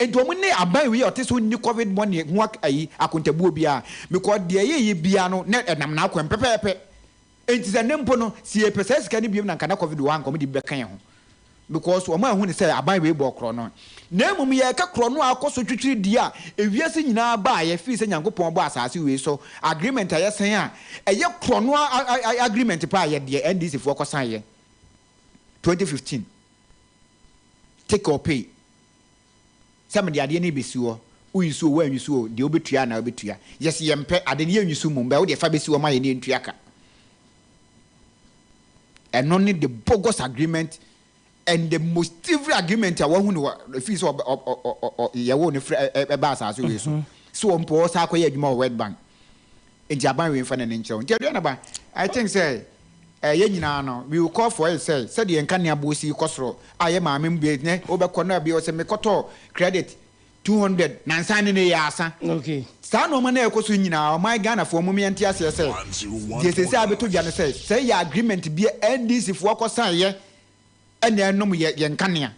And woman ne aban we ote so ni COVID money ho ayi akontabu bia because de ye bia no na nam na akwem pepepe. Enti se nempo no si e pesa sika ni biem na kana COVID wa ankom di bekan ho. Because woman hu ne say aban we bo kro no. Na mum ye ka kro no akoso twitwiri dia ewiase nyina ba ye fi se nyankopon bo asase we so agreement aye sen a eye kro no agreement pa ye de NDC fo kosan ye 2015 take or pay some de ade ni besiwo uyusu wo anyusu de obetua na obetua yes yempe ade ne anyusu mum ba wo de fa besiwo ma ye ne ntua ka and only the bogus agreement and the most evil agreement I want to fees or your own bass as you so on poor Sako more World Bank in Japan we find an inch. I think say we will call for it said the Encania Busi Costro. I am a member over corner be also Mekoto credit 200 nan signing a yasa. Okay. Stand no man now my Ghana for Mummy and Tia says this is how to Jana says say your agreement be NDC if work or sign. And there no yankania.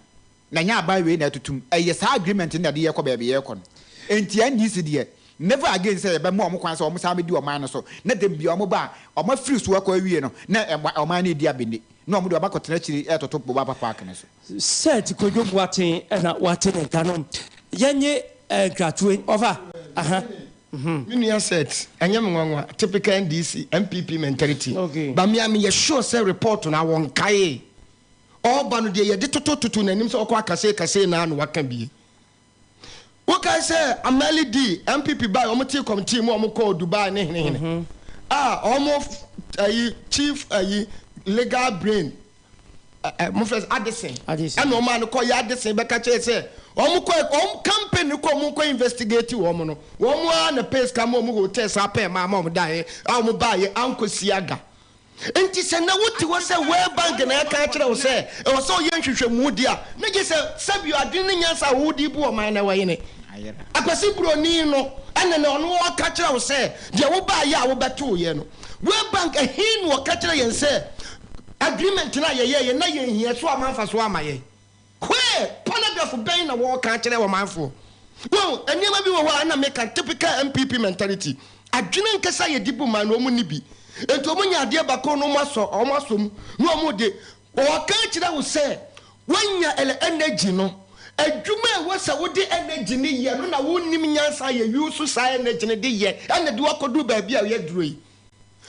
Nanya by way na tutum. Yes agreement in the year ko baby aircon. Enti NDC dear. Never again say be more kwan so mo do man so. Na dem bi o mo ba o ma free so ko awie no. Na o man dia bindi. No mo do ba ko tena chiri etoto bo ba park ne so. Set ko job waten na waten nkanom. Yenye gratue over. Aha. Mini set enye mwanwa typical NDC MPP mentality. Okay. Ba me am sure say report na won kai. All banu de ye de toto nanim so okwa kase na no waka bi wo kai say Amali D MPP by omote committee mu omko Dubai ne hene omo chief legal brain mo friends Addison and no man ko ya Addison be ka che say omko campaign ko mo ko investigate wo mo no wo mo na pace ka mo hotel sa pa ma mo dai mo ba ye anko siaga enti se na wuti wo se World Bank na ka kire wo se e wo so ye nhwehwemu dia na je se sabi adin ne nyansa wo di bu o man na waye ne akwasi broni no ene na ono wo ka kire wo se de wo ba ya wo beto ye no World Bank a hin wo ka kire ye se agreement na ye na ye hia so amanfa so amaye kwe paragraph ben na wo ka kire wo manfo wo enema bi wo wa na make a typical MPP mentality adwene nkasa ye dibu man no mu ni bi ento omunya ade bako no omasom no omode o ka kire wo se wanya energy no adwuma e wo se wo de energy ni ye no na wonnim nyansa ye use sa energy ne de ye ene de wakodu ba bia ye duro yi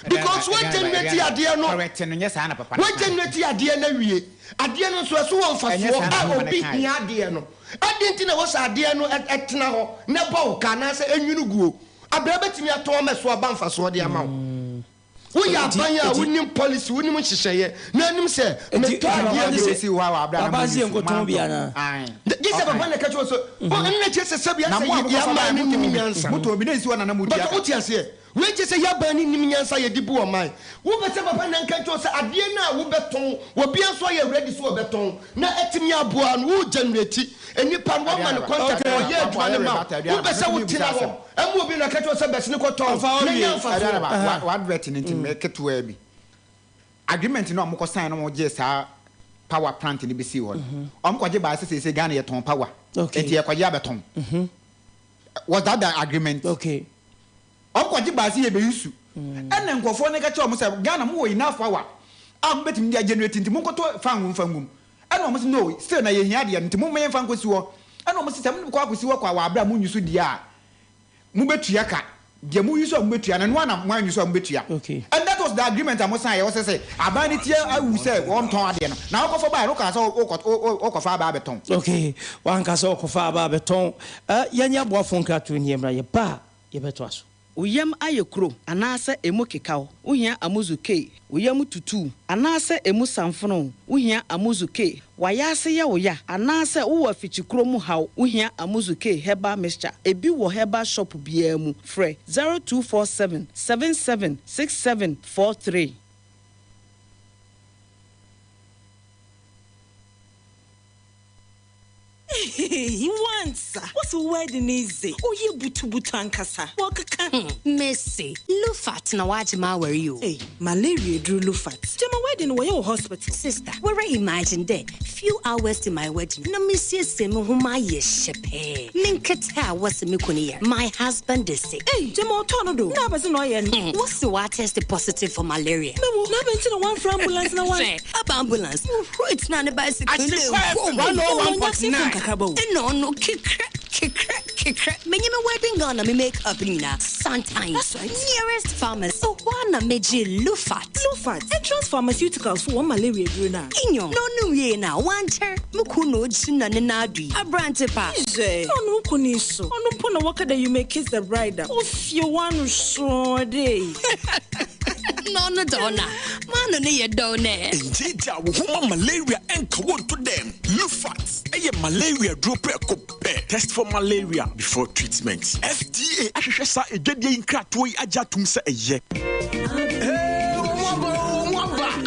because what generate ade no correct no nya sa na papa what generate ade na wie ade no so won fa so a obi hia ade no ade nti na wo sa ade no etena ho ne ba wo kana se enwunu guo abra betimi ato me so aba mfa so de ama wo we ya banya wonim policy wonim hyehyeye na anim se me to ade si wa abra na bazi enkoton bia na gise baba na kacho so o nna chese sabia se ya ma ni nim nyansa muto obi na si wa na muti but uti ase we chese ya ba ni nim nyansa ye dibu o mai wo be se baba na kacho so ade na wo beton wo bia so ye ready so beton na etimi aboa no wo generate enipa no man contact o ye adwane ma wo be se wo tina ho emu obi na kacho so be se ne ko ton na nyanfa wa advert ni tim keto abi agreement no amko sign no mo je sa power plant ni be si won amko je ba se Ghana ye ton power enti ye kwaje abeton was that the agreement okay amko je ba se ye be yusu ene nkofo ne ka che o mo se Ghana mo enough power am betim dia generate nti mo ko to fangum ene o mo se no still na ye hia de nti mo me fan ko si wo ene o mo se tem ko akosi wo kwa wa abra mo nyusu dia mo betua ka de mo yusu mo betua na no na mo anyusu mo betua okay and that was the agreement am sign you say abanity awu say won ton ade no na okofo ba no ka say okofa ba beton okay wan ka say okofa ba beton yanya boafo nkrato ni emra ye ba ye beto aso uyam ayekro anase emu kekaw uhia amuzuke uyam tutu anase emu samfono uhia amuzuke wayase ye woya anase wo afichikro mu haw uhia amuzuke heba mixture ebi wo heba shop bia mu frɛ 0247 776743 He wants. What's to wedding easy. Oh, you butu ankasa. Wakaka. Messi, Lufat na wajima were you? Hey, malaria drew Lufat. Jama wedding were your hospital. Sister, where I imagine there. Few hours to my wedding. Na missy semu huma yeshepe. Minkata was mikuniya. My husband is sick. Hey, Jama Tonodo. Nabas no yen. What's the water tested positive for malaria? No, never seen one for ambulance na one. Up ambulance. It's not a bicycle. I see 101.9. No, kick. Many me wedding gonna me make up nina. Sometimes nearest pharmacy. So one meji Lufat. Entrance pharmaceuticals for one malaria bruna. Inyo. No ye na one chair. Mukuno china nenadi. A brand pa. No kuniso. No pona waka that you may kiss the bride. If you want so day. No donna. Man no ye done. Indeed, woman malaria and come to them. Lufat. A malaria drop test for malaria before treatment. FDA ashesa ejede inkratoi ajatum se eye.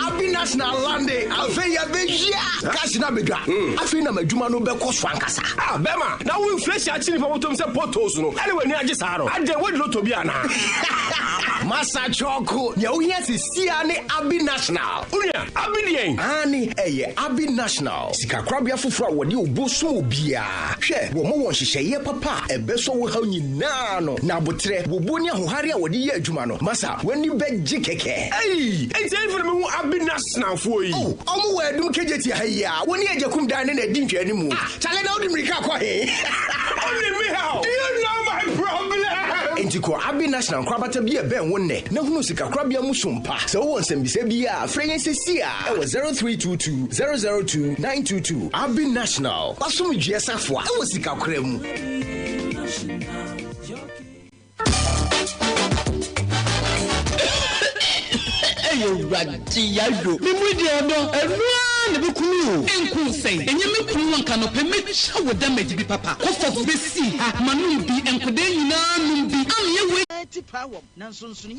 Abi national lande afeya beja cash na bedwa afi na madwuma no be koso ankasa bema na wo inflation achi ni potom se potos no anyway ni age saro ade we do to bia na masa choko ya uhia sisia ne Abi national unia abi dien ani eye Abi national sikakrabia foforo a wode oboso obia hwe wo mo won hyehyeye papa ebeso wo ha nyina no na botre wo boni ahohare a wode ye adwuma no masa wani beji keke enti even me Abi national for you omo we dum kejeti ha ya woni ajakum dan na di ntwani mu chale na odi mrika kwa he only me how do you know my problem enti ko Abi national kwabata bi ebe wonne na hunu sikakrabia mu sompa se wo nsembise bi a freyensesi a e 0322 002 922 Abi national pasum dwesafo a wo sikakra mu Radi yado mi mu di odo enua ne be kunu enku sei enye me kunu wanka no pe me chawo damage bi papa ko fo be si ha manum bi enkode nyina num bi am ye we power na sonso